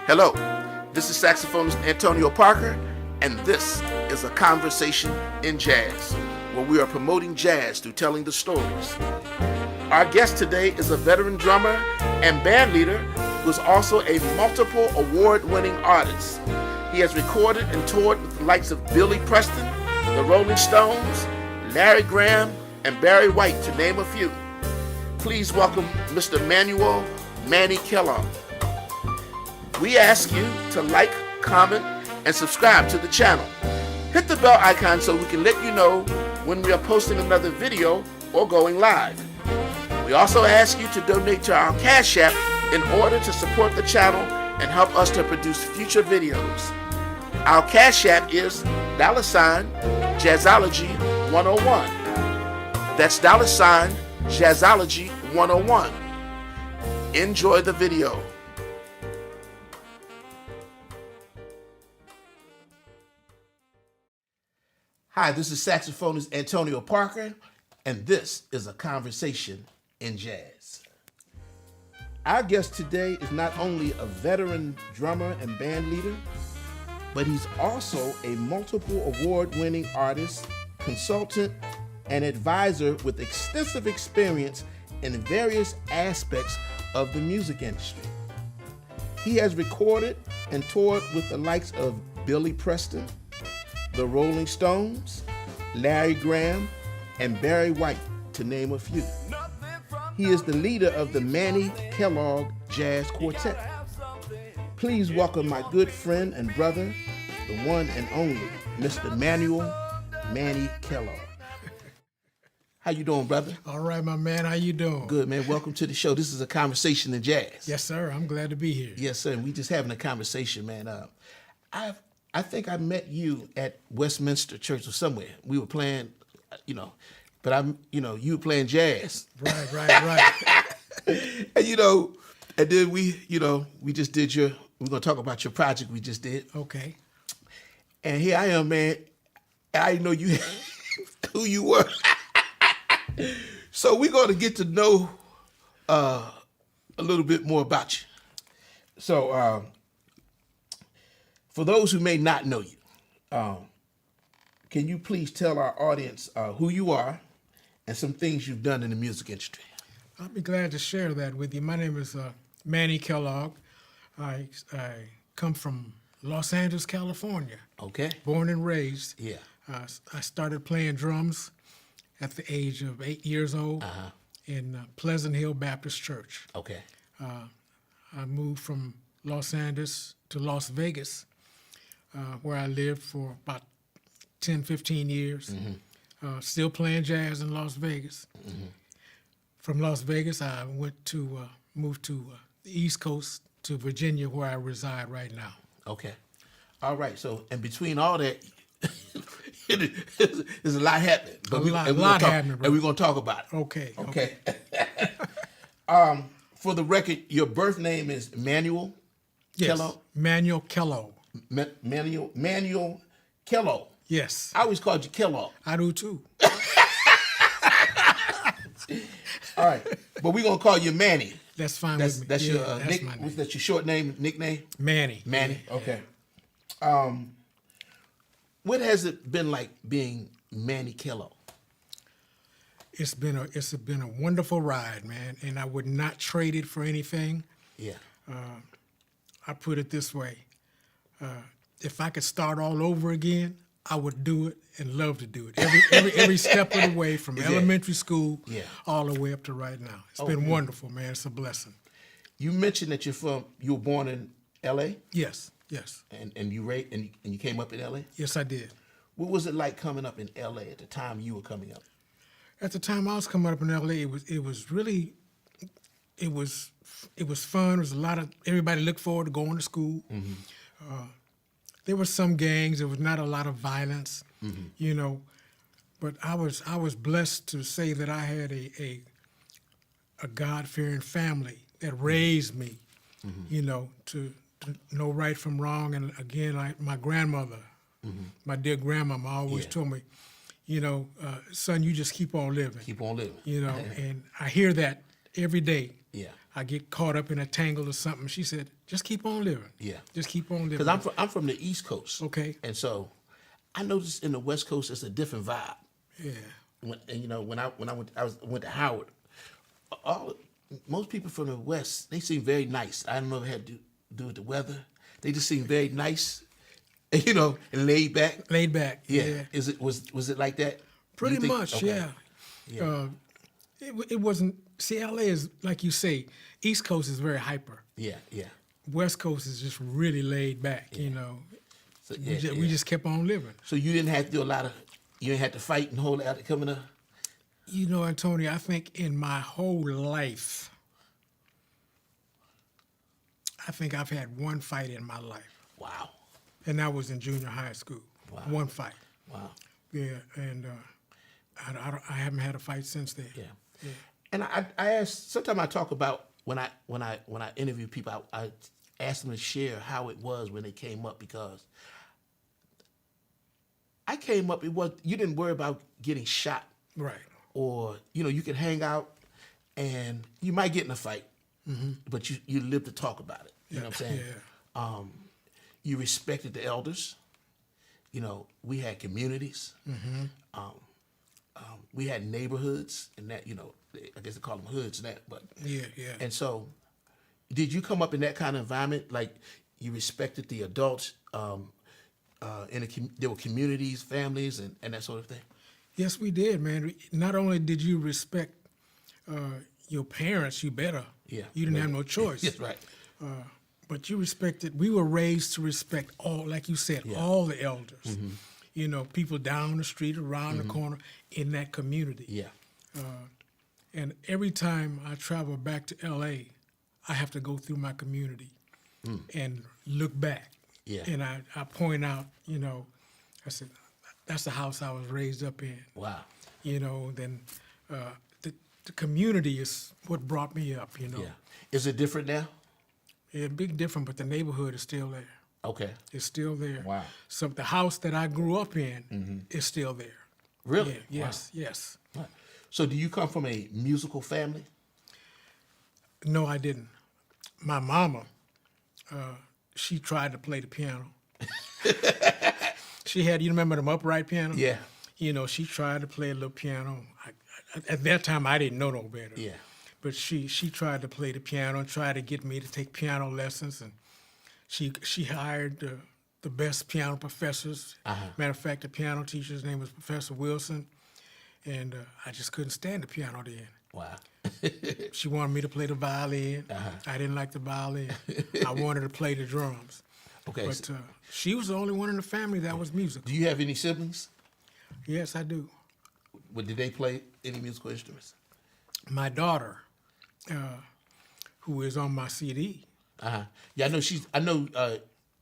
Hello, this is saxophonist Antonio Parker, and this is a conversation in jazz, where we are promoting jazz through telling the stories. Our guest today is a veteran drummer and band leader who is also a multiple award-winning artist. He has recorded and toured with the likes of Billy Preston, the Rolling Stones, Larry Graham, and Barry White, to name a few. Please welcome Mr. Manny Kellough. We ask you to like, comment, and subscribe to the channel. Hit the bell icon so we can let you know when we are posting another video or going live. We also ask you to donate to our Cash App in order to support the channel and help us to produce future videos. Our Cash App is $Jazzology101. That's $Jazzology101. Enjoy the video. Hi, this is saxophonist Antonio Parker, and this is a conversation in jazz. Our guest today is not only a veteran drummer and band leader, but he's also a multiple award-winning artist, consultant, and advisor with extensive experience in various aspects of the music industry. He has recorded and toured with the likes of Billy Preston, the Rolling Stones, Larry Graham, and Barry White, to name a few. He is the leader of the Manny Kellough Jazz Quartet. Please welcome my good friend and brother, the one and only Mr. Manny Kellough. How you doing, brother? All right, my man. How you doing? Good, man. Welcome to the show. This is a conversation in jazz. Yes, sir. I'm glad to be here. Yes, sir. We just having a conversation, man. I think I met you at Westminster Church or somewhere. We were playing, but you were playing jazz. Right. And then we just did we're gonna talk about your project we just did. Okay. And here I am, man. I didn't know you who you were. So we're gonna get to know a little bit more about you. So for those who may not know you, can you please tell our audience who you are and some things you've done in the music industry? I'll be glad to share that with you. My name is Manny Kellough. I come from Los Angeles, California. Okay. Born and raised. Yeah. I started playing drums at the age of 8 years old in Pleasant Hill Baptist Church. Okay. I moved from Los Angeles to Las Vegas, where I lived for about 10, 15 years. Mm-hmm. Still playing jazz in Las Vegas. Mm-hmm. From Las Vegas, I moved to the East Coast to Virginia, where I reside right now. Okay. All right. So, and between all that, there's a lot happening. But we're going to talk about it. Okay. Okay. For the record, your birth name is Manuel Kellough? Manny Kellough. Manuel Kellough. Yes. I always called you Kellough. I do too. All right. But we're going to call you Manny. That's fine with me. That's your my name. That's your short name, nickname? Manny. Manny. Yeah. Okay. What has it been like being Manny Kellough? It's been a wonderful ride, man, and I would not trade it for anything. Yeah. I put it this way: if I could start all over again, I would do it and love to do it. Every step of the way, from elementary school all the way up to right now. It's been wonderful, man. It's a blessing. You mentioned that you were born in L.A.? Yes. And you came up in L.A.? Yes, I did. What was it like coming up in L.A. at the time you were coming up? At the time I was coming up in L.A., it was fun. It was a lot of, everybody looked forward to going to school. Mm-hmm. There were some gangs. There was not a lot of violence, But I was blessed to say that I had a God-fearing family that raised me, to know right from wrong. And again, my grandmother, my dear grandmama, always told me, son, you just keep on living. Keep on living. And I hear that every day. Yeah. I get caught up in a tangle or something. She said, just keep on living. Yeah. Just keep on living. Because I'm from the East Coast. Okay. And so I noticed in the West Coast it's a different vibe. Yeah. When I went to Howard, most people from the West, they seem very nice. I don't know if it had to do with the weather. They just seem very nice, and laid back. Laid back. Yeah. Was it like that? Pretty much, okay. yeah. It wasn't. See, LA is like you say. East Coast is very hyper. Yeah. West Coast is just really laid back. So, We just kept on living. So you didn't have to do you didn't have to fight and hold out coming up? Antonio, I think in my whole life, I think I've had one fight in my life. Wow. And that was in junior high school. Wow. One fight. Wow. Yeah, and I haven't had a fight since then. Yeah. And I asked, sometimes I talk about when I interview people, I ask them to share how it was when they came up, because I came up, you didn't worry about getting shot. Right. Or, you could hang out and you might get in a fight, but you live to talk about it. You know what I'm saying? Yeah. You respected the elders. We had communities. We had neighborhoods, and that, I guess they call them hoods now, but. Yeah. And so, did you come up in that kind of environment? Like, you respected the adults, there were communities, families, and that sort of thing? Yes, we did, man. Not only did you respect your parents, you better. Yeah. You didn't have no choice. That's right. But you respected, we were raised to respect all, like you said, all the elders. People down the street, around the corner, in that community. Yeah. And every time I travel back to LA, I have to go through my community and look back. Yeah. And I point out, I said, that's the house I was raised up in. Wow. Then the community is what brought me up, Yeah. Is it different now? Yeah, big different, but the neighborhood is still there. Okay. It's still there. Wow. So the house that I grew up in is still there. Really? Yeah, Wow. yes. Right. So do you come from a musical family? No, I didn't. My mama, she tried to play the piano. She had, you remember them upright pianos? Yeah. She tried to play a little piano. At that time, I didn't know no better. Yeah. But she tried to play the piano and tried to get me to take piano lessons, and she hired the best piano professors. Matter of fact, the piano teacher's name was Professor Wilson, and I just couldn't stand the piano then. Wow. She wanted me to play the violin. I didn't like the violin. I wanted to play the drums. Okay. But she was the only one in the family that was musical. Do you have any siblings? Yes, I do. But did they play any musical instruments? My daughter, who is on my CD. Yeah, I know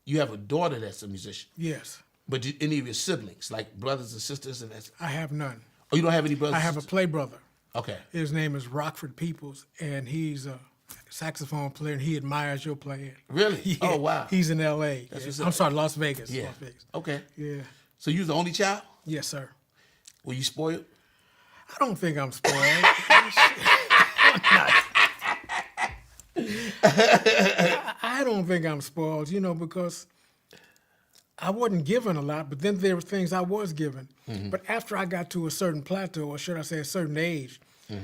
you have a daughter that's a musician. Yes. But any of your siblings, like brothers and sisters, and that's? I have none. Oh, you don't have any brothers? I have a play brother. Okay. His name is Rockford Peoples, and he's a saxophone player, and he admires your playing. Really? Yeah. Oh, wow. He's in L.A. I'm sorry, Las Vegas. Yeah. Las Vegas. Okay. Yeah. So you was the only child? Yes, sir. Were you spoiled? I don't think I'm spoiled. I don't think I'm spoiled, because I wasn't given a lot, but then there were things I was given. But after I got to a certain plateau, or should I say a certain age,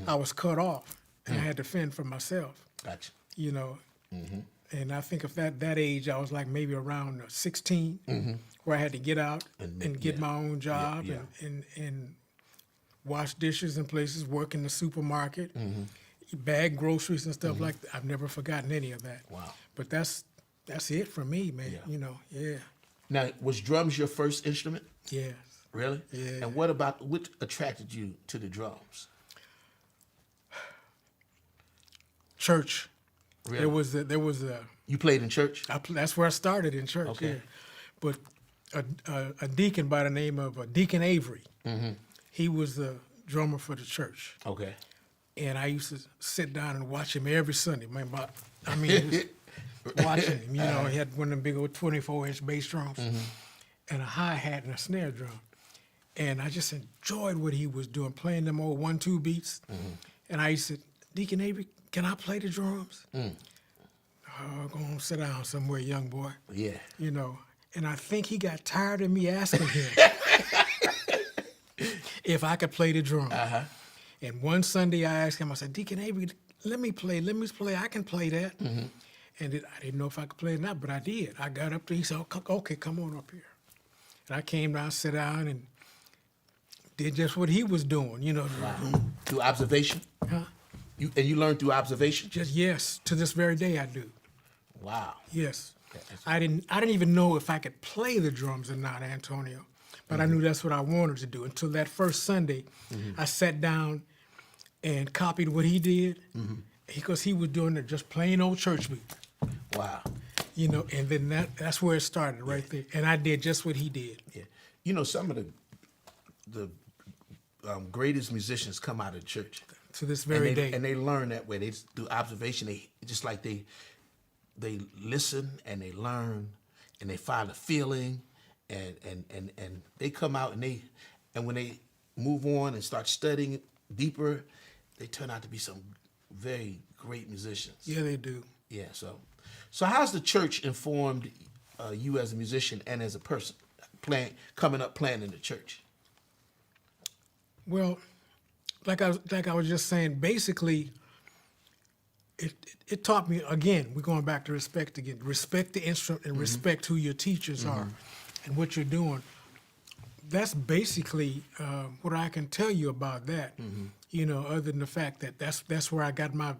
I was cut off, and I had to fend for myself. Gotcha. And I think of that age, I was like maybe around 16, where I had to get out and get my own job and wash dishes in places, work in the supermarket, bag groceries and stuff like that. I've never forgotten any of that. Wow. But that's it for me, man. Yeah. Now, was drums your first instrument? Yes. Really? Yeah. And what attracted you to the drums? Church. Really? There was a. You played in church? That's where I started, in church. Okay. Yeah. But a deacon by the name of Deacon Avery, he was the drummer for the church. Okay. And I used to sit down and watch him every Sunday. Watching him, he had one of them big old 24-inch bass drums and a hi-hat and a snare drum. And I just enjoyed what he was doing, playing them old 1-2 beats. And I used to, Deacon Avery, can I play the drums? Go on, sit down somewhere, young boy. Yeah. You know, and I think he got tired of me asking him if I could play the drums. And one Sunday I asked him, I said, Deacon Avery, let me play, I can play that. And I didn't know if I could play it or not, but I did. I got up there, he said, okay, come on up here. And I came down, sat down, and did just what he was doing, you know. Wow. Through observation? Huh? You learned through observation? Just, yes, to this very day I do. Wow. Yes. I didn't even know if I could play the drums or not, Antonio, but I knew that's what I wanted to do. Until that first Sunday, I sat down and copied what he did, because he was doing it just plain old church music. Wow. You know, and then that's where it started right there. And I did just what he did. Yeah. You know, some of the greatest musicians come out of church. To this very day. And they learn that way. They do observation. They just like they listen and they learn and they find a feeling and they come out and when they move on and start studying deeper, they turn out to be some very great musicians. Yeah, they do. Yeah. So how's the church informed you as a musician and as a person coming up playing in the church? Well, like I was just saying, basically, it taught me, again, we're going back to respect again. Respect the instrument and respect who your teachers are and what you're doing. That's basically what I can tell you about that, you know, other than the fact that that's where I got my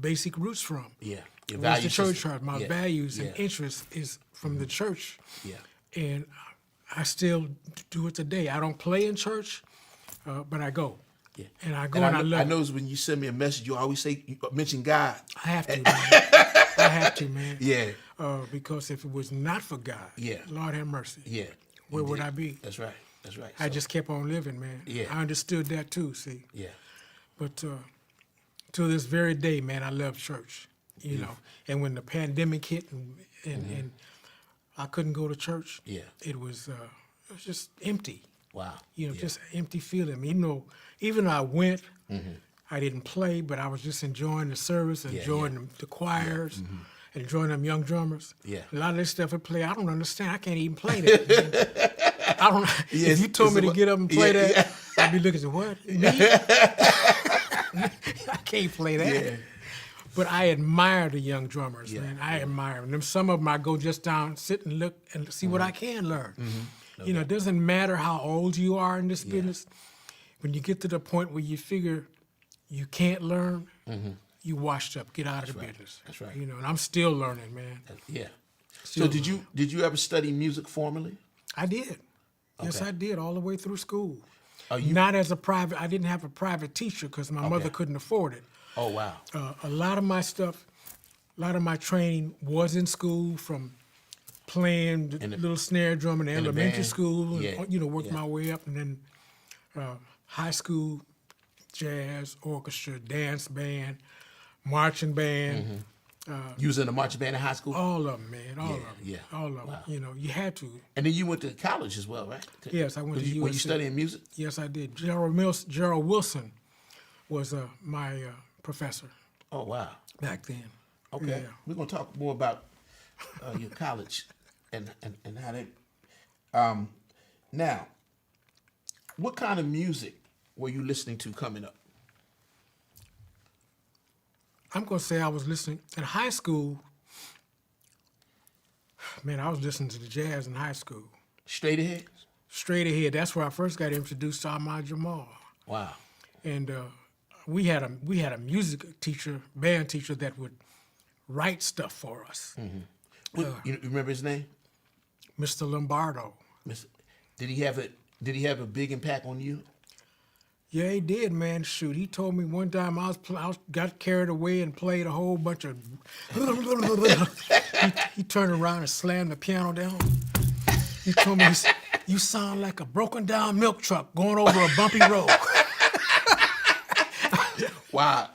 basic roots from. Yeah. Your It was the value church system. heart. My values and interests is from the church. Yeah. And I still do it today. I don't play in church, but I go. Yeah. And I go and I love I it. notice when you send me a message, you always mention God. I have to, man. I have to, man. Yeah. Because if it was not for God, Lord have mercy. Yeah. Where would I be? That's right. That's right. I just kept on living, man. Yeah. I understood that too, see. Yeah. But to this very day, man, I love church, you know. And when the pandemic hit and I couldn't go to church, it was just empty. Wow. You know, just an empty feeling. You know, even though I went, I didn't play, but I was just enjoying the service, enjoying the choirs, enjoying them young drummers. Yeah. A lot of this stuff I play, I don't understand. I can't even play that. Man. I don't. If you told me to get up and play that, I'd be looking at what? Me? I can't play that. Yeah. But I admire the young drummers, man. I admire them. Some of them I go just down, sit and look and see what I can learn. You know, it doesn't matter how old you are in this business. When you get to the point where you figure you can't learn, you washed up. Get out of the business. That's right. You know, and I'm still learning, man. Yeah. Still So did you ever study music formally? I did. Yes, I did, all the way through school. You- Not as a private. I didn't have a private teacher because my mother couldn't afford it. Oh, wow. A lot of my stuff, a lot of my training was in school, from playing the little snare drum in elementary band. school, and Yeah. you know, worked my way up, and then high school, jazz, orchestra, dance band, marching band. You was in the marching band in high school? All of them, man. All of them. yeah. All of them. Wow. You know, you had to. And then you went to college as well, right? Yes, I went to USC. Were you studying music? Yes, I did. Gerald Wilson was my professor Oh, wow. back then. Okay. Yeah. We're going to talk more about your college and how they... now, what kind of music were you listening to coming up? I'm going to say I was listening in high school. Man, I was listening to the jazz in high school. Straight ahead? Straight ahead. That's where I first got introduced to Ahmad Jamal. Wow. And we had a music teacher, band teacher, that would write stuff for us. You remember his name? Mr. Lombardo. Did he have a big impact on you? Yeah, he did, man. Shoot, he told me one time I got carried away and played a whole bunch of. he turned around and slammed the piano down. He told me, "You sound like a broken down milk truck going over a bumpy road." Wow.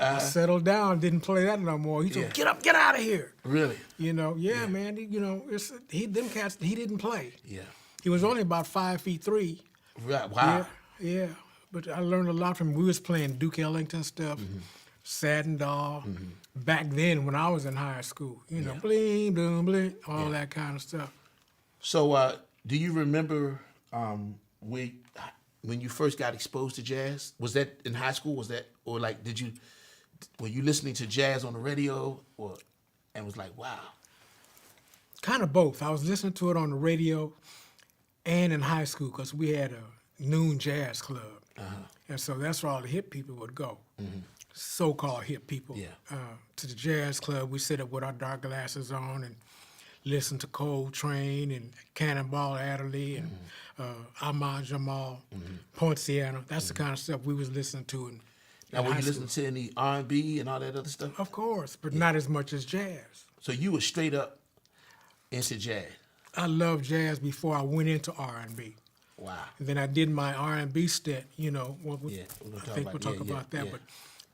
I settled down, didn't play that no more. He told me, "Get up, get out of here." Really? You know, man. You know, them cats. He didn't play. Yeah. He was only about 5'3". Right. Wow. Yeah. But I learned a lot from him. We was playing Duke Ellington stuff, Satin Doll. Back then, when I was in high school, you know, Yeah. bling, boom, bling, all that kind of stuff. So, do you remember when you first got exposed to jazz? Was that in high school? Was that, or like, were you listening to jazz on the radio, and was like, wow? Kind of both. I was listening to it on the radio and in high school because we had a noon jazz club. And so that's where all the hip people would go, so-called hip people. Yeah. To the jazz club, we sit up with our dark glasses on and listen to Coltrane and Cannonball Adderley and Ahmad Jamal, Poinciana. That's the kind of stuff we was listening to. Now, were you listening to any R&B and all that other stuff? Of course, but not as much as jazz. So you were straight up into jazz. I loved jazz before I went into R&B. Wow. And then I did my R&B stint, you know. Yeah, I think we'll talk about that. yeah. But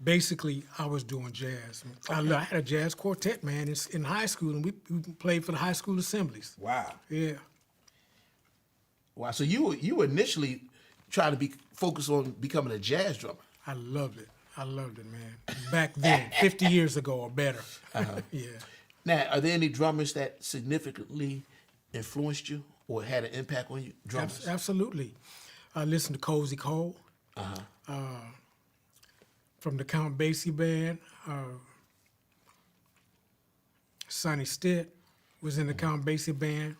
basically, I was doing jazz. I had a jazz quartet, man, in high school, and we played for the high school assemblies. Wow. Yeah. Wow. So you initially tried to be focused on becoming a jazz drummer. I loved it. I loved it, man. Back then, 50 years ago or better. Yeah. Now, are there any drummers that significantly influenced you or had an impact on you? Drummers. Absolutely. I listened to Cozy Cole from the Count Basie Band. Sonny Stitt was in the Count Basie Band,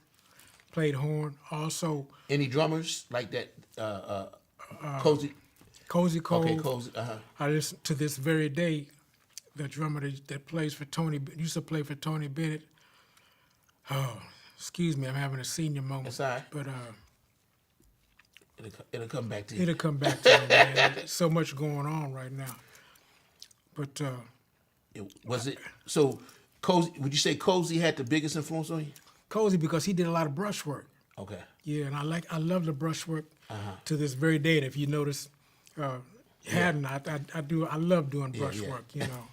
played horn. Also, Any drummers like that? Cozy. Cozy Cole. Okay, Cozy. I listen to this very day. The drummer that plays for used to play for Tony Bennett. Oh, excuse me, I'm having a senior moment. That's all right. But It'll come back to you. it'll come back to me, man. There's so much going on right now. But Was it so? Cozy? Would you say Cozy had the biggest influence on you? Cozy, because he did a lot of brush work. Okay. Yeah, and I love the brush work to this very day. And if you notice, hadn't I love doing brush work, you know.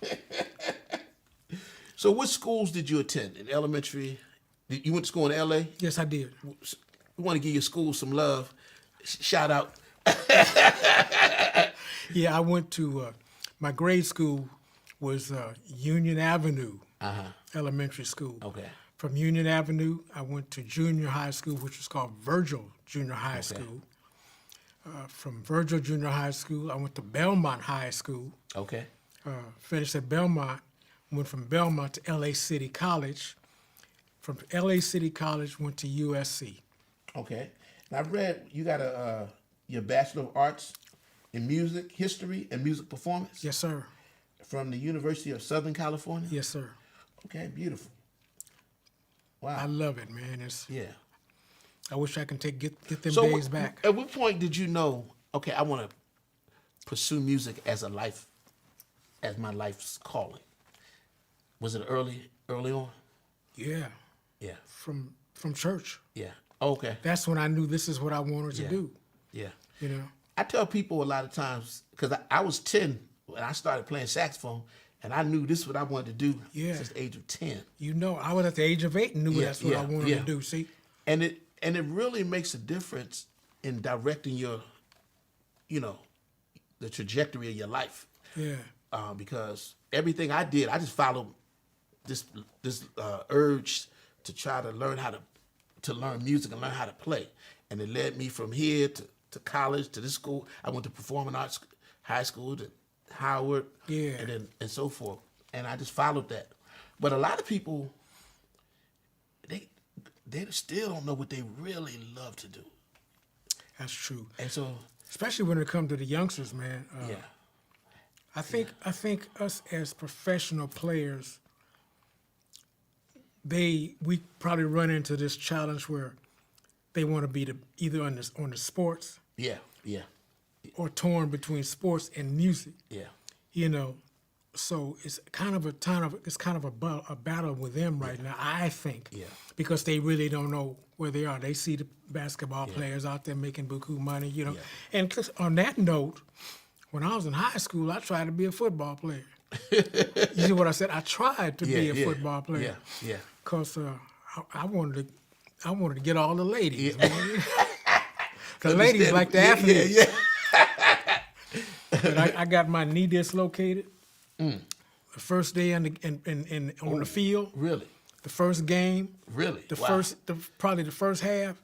So, what schools did you attend in elementary? You went to school in L.A.? Yes, I did. We want to give your school some love. Shout out. Yeah, I went to my grade school was Union Avenue Elementary School. Okay. From Union Avenue, I went to junior high school, which was called Virgil Junior High School. From Virgil Junior High School, I went to Belmont High School. Okay. Finished at Belmont, went from Belmont to LA City College. From LA City College, went to USC. Okay. And I read you got your Bachelor of Arts in Music History and Music Performance. Yes, sir. From the University of Southern California. Yes, sir. Okay, beautiful. Wow. I love it, man. Yeah. I wish I can get them So days back. At what point did you know, okay, I want to pursue music as my life's calling? Was it early on? Yeah. Yeah. From church. Yeah. Okay. That's when I knew this is what I wanted to do. Yeah. You know. I tell people a lot of times, because I was 10 when I started playing saxophone, and I knew this is what I wanted to do since the age of 10. You know, I was at the age of 8 and knew that's what I wanted to do. See. And it really makes a difference in directing your, the trajectory of your life. Yeah. Because everything I did, I just followed this urge to try to learn how to learn music and learn how to play, and it led me from here to college to this school. I went to Performing Arts High School to Howard, and so forth, and I just followed that. But a lot of people, they still don't know what they really love to do. That's true. And so, especially when it comes to the youngsters, man. I think us as professional players, we probably run into this challenge where they want to be either on the sports, or torn between sports and music. Yeah. You know, so it's kind of a battle with them right now, I think. Yeah. Because they really don't know where they are. They see the basketball players out there making buku money, you know. Yeah. And on that note, when I was in high school, I tried to be a football player. You see what I said? I tried to be a football player. Yeah. Because I wanted to get all the ladies, man. The ladies like the athletes. Yeah. But I got my knee dislocated The first day on the field, Really? the first game, Really? the Wow. probably the first half,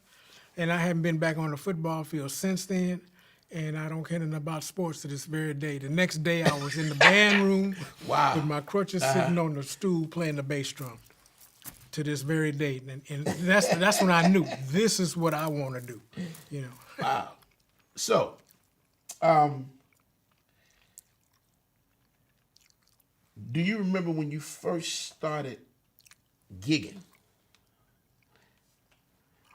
and I haven't been back on the football field since then. And I don't care nothing about sports to this very day. The next day, I was in the band room Wow. with my crutches sitting on the stool playing the bass drum. To this very day, and that's when I knew this is what I want to do. You know. Wow. So, do you remember when you first started gigging?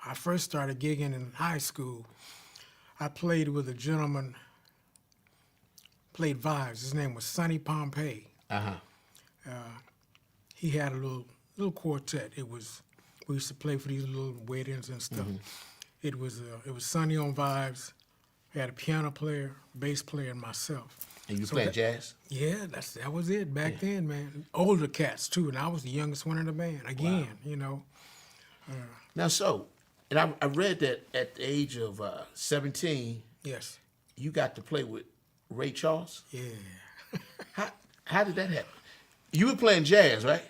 I first started gigging in high school. I played with a gentleman, played vibes. His name was Sonny Pompey. He had a little quartet. We used to play for these little weddings and stuff. It was Sonny on vibes. We had a piano player, bass player, and myself. And you playing jazz? Yeah, that was it back then, man. Older cats too, and I was the youngest one in the band. Again, you know. Now, and I read that at the age of 17, Yes. you got to play with Ray Charles. Yeah. How did that happen? You were playing jazz, right?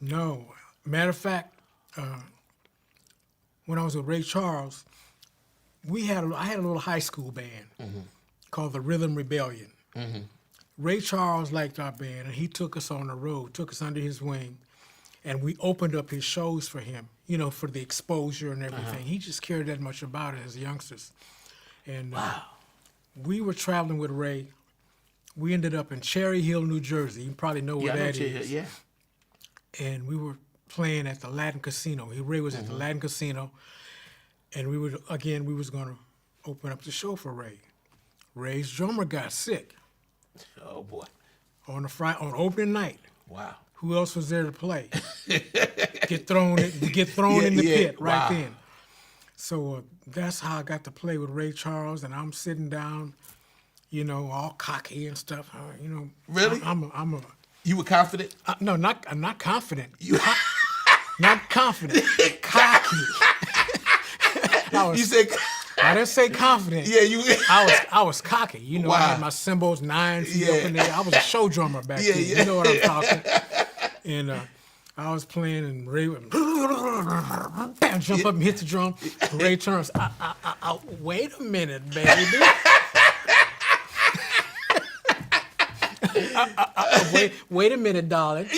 No. Matter of fact, when I was with Ray Charles, I had a little high school band called the Rhythm Rebellion. Ray Charles liked our band, and he took us on the road, took us under his wing, and we opened up his shows for him, you know, for the exposure and everything. He just cared that much about it as youngsters. And we were traveling with Ray. We ended up in Cherry Hill, New Jersey. You probably know where that is. Yeah. And we were playing at the Latin Casino. Ray was at the Latin Casino, and we was going to open up the show for Ray. Ray's drummer got sick. Oh boy. On opening night. Wow. Who else was there to play? get thrown in the pit right then. So that's how I got to play with Ray Charles, and I'm sitting down, you know, all cocky and stuff. You know. Really? I'm a. You were confident? No, I'm not confident. Not confident. Cocky. You said. I didn't say confident. Yeah, you. I was cocky. You know, I had my cymbals 9 feet up in there. I was a show drummer back then. Yeah. You know what I'm talking. And I was playing, and Ray would bam, jump up and hit the drum. Ray turns. Wait a minute, baby. Wait a minute, darling.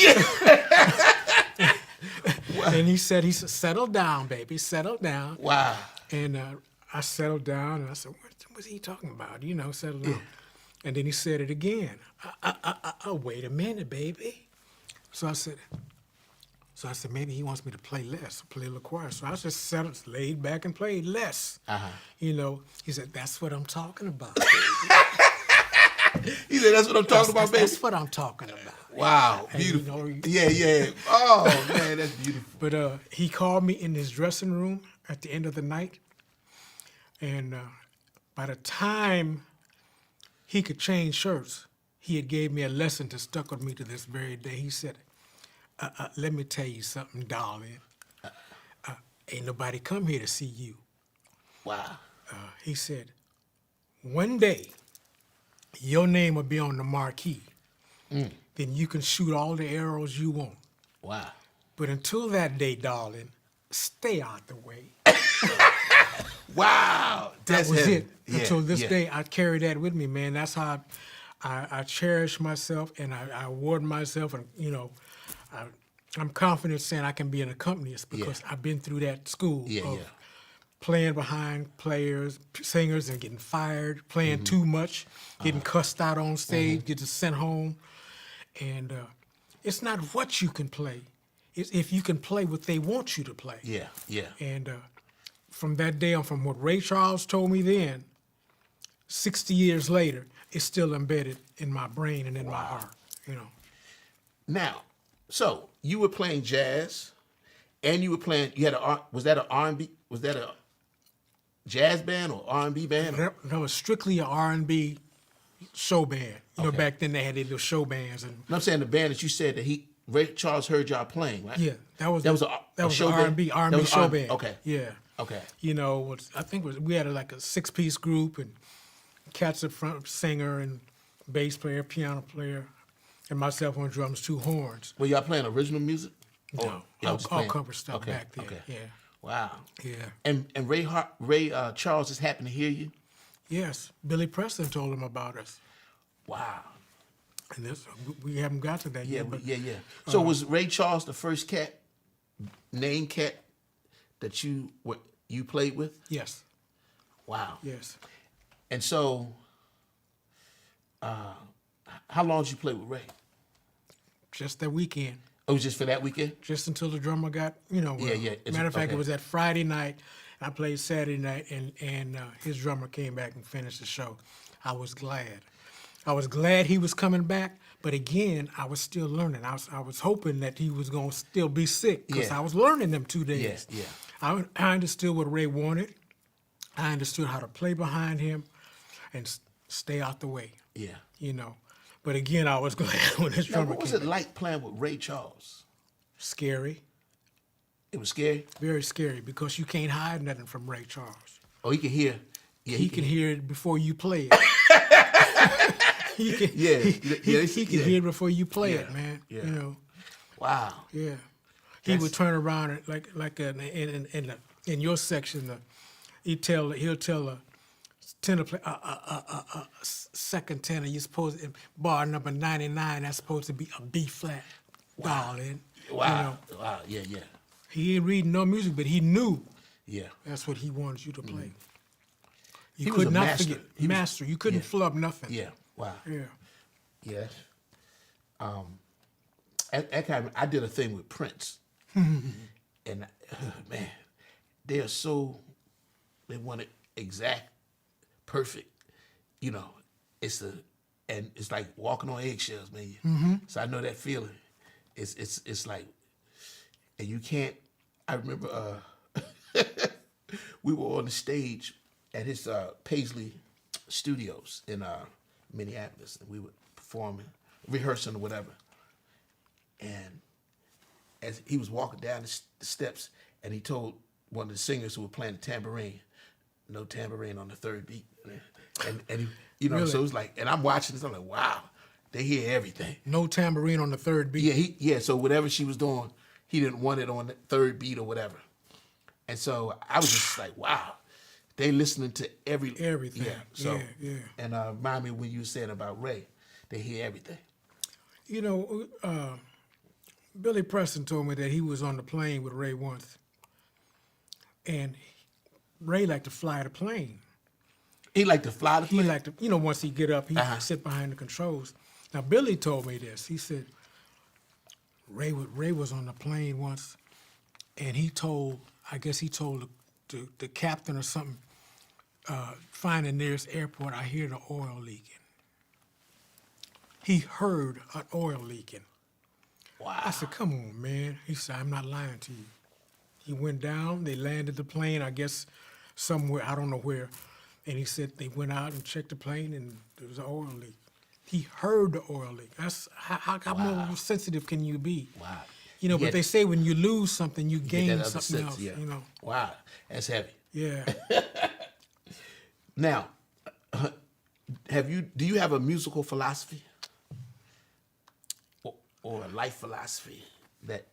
And he said, settle down, baby, settle down. Wow. And I settled down, and I said, what's he talking about? You know, settle down. And then he said it again. Wait a minute, baby. So I said, maybe he wants me to play less, play a little quiet. So I just laid back and played less. You know, he said, that's what I'm talking about, baby. He said, that's what I'm talking about, baby? That's what I'm talking about. Wow, And, beautiful. you know, Yeah. Oh, man, that's beautiful. But he called me in his dressing room at the end of the night. And by the time he could change shirts, he had gave me a lesson that stuck with me to this very day. He said, let me tell you something, darling. Ain't nobody come here to see you. Wow. He said, one day, your name will be on the marquee. Then you can shoot all the arrows you want. Wow. But until that day, darling, stay out the way. Wow. That was it. Yeah, Until this day, I carry that with me, man. That's how I cherish myself, and I award myself, and, you know, I'm confident saying I can be an accompanist because I've been through that school of playing behind players, singers, and getting fired, playing too much, getting cussed out on stage, getting sent home. And it's not what you can play. It's if you can play what they want you to play. Yeah. And from that day on, from what Ray Charles told me then, 60 years later, it's still embedded in my brain and in my heart, you know. Now, so you were playing jazz, and you were playing. You had was that an R&B? Was that a jazz band or R&B band? That was strictly an R&B show band. You know, back then they had their little show bands. And I'm saying the band that you said that Ray Charles heard y'all playing, right? yeah, that was a show R&B band? show band. Okay. Yeah. Okay. You know, I think we had like a 6-piece group, and cats up front, singer and bass player, piano player. and myself on drums, 2 horns. Were y'all playing original music? No, y'all all just playing- cover stuff okay, back there. okay. Yeah, Wow. yeah. And Ray Charles just happened to hear you? Yes, Billy Preston told him about us, Wow. and this we haven't got to that Yeah, yet. But yeah. So was Ray Charles the first named cat that you played with? yes, Wow. yes. And so, how long did you play with Ray? Just that weekend. It was just for that weekend? Just until the drummer got, well. Yeah. Matter of fact, Okay. it was that Friday night. I played Saturday night, and his drummer came back and finished the show. I was glad. I was glad he was coming back, but again, I was still learning. I was hoping that he was going to still be sick because Yeah. I was learning them 2 days. Yeah. I understood what Ray wanted. I understood how to play behind him and stay out the way, Yeah. But again, I was glad when his Now, drummer what was came it like playing with Ray Charles? Scary. It was scary? Very scary because you can't hide nothing from Ray Charles. Oh, he could hear. Yeah, He can hear it before you play it. he can hear it before you play it, man. Yeah. Wow. Yeah. He would turn around and like in your section, he'll tell a tenor play second tenor. You're supposed to, bar number 99. That's supposed to be a B flat, darling. Wow. Wow. Yeah. He ain't reading no music, but he knew Yeah. that's what he wanted you to play. You He was could a not master. forget He was- master. You couldn't flub nothing. Yeah. Wow. Yeah. Yeah. I did a thing with Prince, and man, they want it exact, perfect. It's like walking on eggshells, man. So I know that feeling. It's like, and you can't. I remember we were on the stage at his Paisley Studios in Minneapolis, and we were performing, rehearsing or whatever. And as he was walking down the steps, and he told one of the singers who were playing the tambourine, "No tambourine on the third beat." And he, Really? so it was like, and I'm watching this, I'm like, wow, they hear everything. No tambourine on the third beat. Yeah, so whatever she was doing, he didn't want it on the third beat or whatever. And so I was just like, wow, they listening to Everything. Yeah, so, Yeah. And remind me when you said about Ray, they hear everything. Billy Preston told me that he was on the plane with Ray once, and Ray liked to fly the plane. He liked to fly the He plane? liked to, once he get up, he'd sit behind the controls. Now, Billy told me this. He said, Ray was on the plane once, and he told the captain or something, find the nearest airport, I hear the oil leaking. He heard an oil leaking. Wow. I said, come on, man. He said, I'm not lying to you. He went down, they landed the plane, I guess somewhere, I don't know where. And he said they went out and checked the plane and there was an oil leak. He heard the oil leak. That's how more sensitive can you be? Wow. But they say when you lose something, you Get gain that other something sense, else, yeah. Wow, that's heavy. Yeah. Now, do you have a musical philosophy or a life philosophy that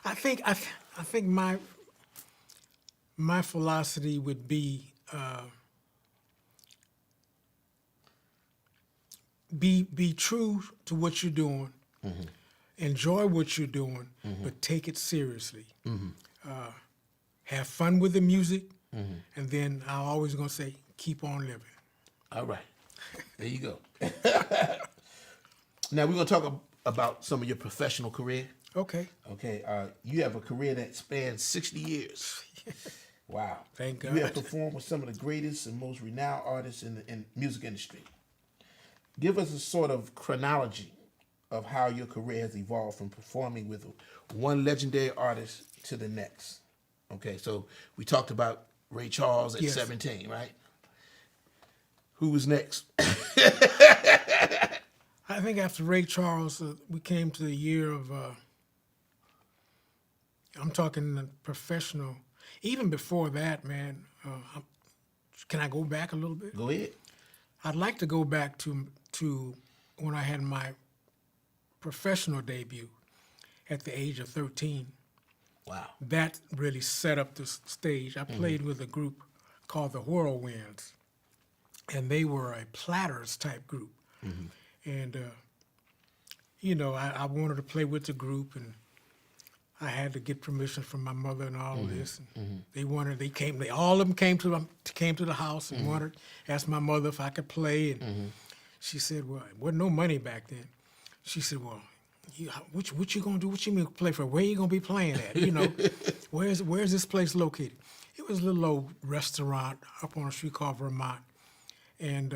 I think my philosophy would be be true to what you're doing, enjoy what you're doing, but take it seriously. Have fun with the music, and then I'm always gonna say, keep on living. All right, there you go. Now we're gonna talk about some of your professional career. Okay. Okay, you have a career that spans 60 years. Wow. Thank God. You have performed with some of the greatest and most renowned artists in the music industry. Give us a sort of chronology of how your career has evolved from performing with one legendary artist to the next. Okay, so we talked about Ray Charles at 17, right? Who was next? I think after Ray Charles, we came to the year of, I'm talking professional. Even before that, man, can I go back a little bit? Go ahead. I'd like to go back to when I had my professional debut at the age of 13. Wow. That really set up the stage. I played with a group called the Whirlwinds, and they were a platters type group. And you know, I wanted to play with the group, and I had to get permission from my mother and all of this. And all of them came to the house and asked my mother if I could play. And she said, well, there wasn't no money back then. She said, well, what you gonna do? What you mean play for? Where you gonna be playing at? You know, where's this place located? It was a little old restaurant up on a street called Vermont. And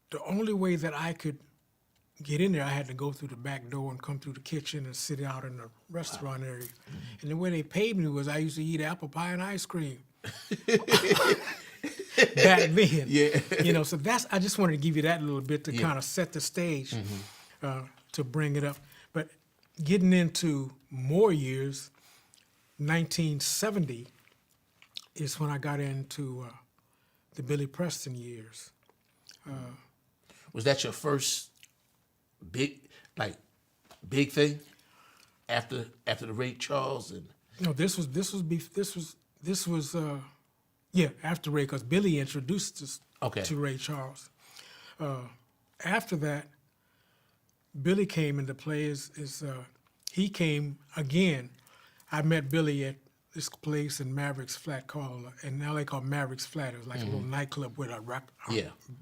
the only way that I could get in there, I had to go through the back door and come through the kitchen and sit out in the restaurant area. And the way they paid me was I used to eat apple pie and ice cream. Back then. Yeah. You know, so I just wanted to give you that little bit to kind of set the stage to bring it up. But getting into more years, 1970 is when I got into the Billy Preston years. Was that your first big thing after the Ray Charles? And No, this was after Ray, because Billy introduced us to Ray Charles. After that, Billy came into play. He came again. I met Billy at this place in Mavericks Flat in LA called Mavericks Flat. It was like a little nightclub where a rock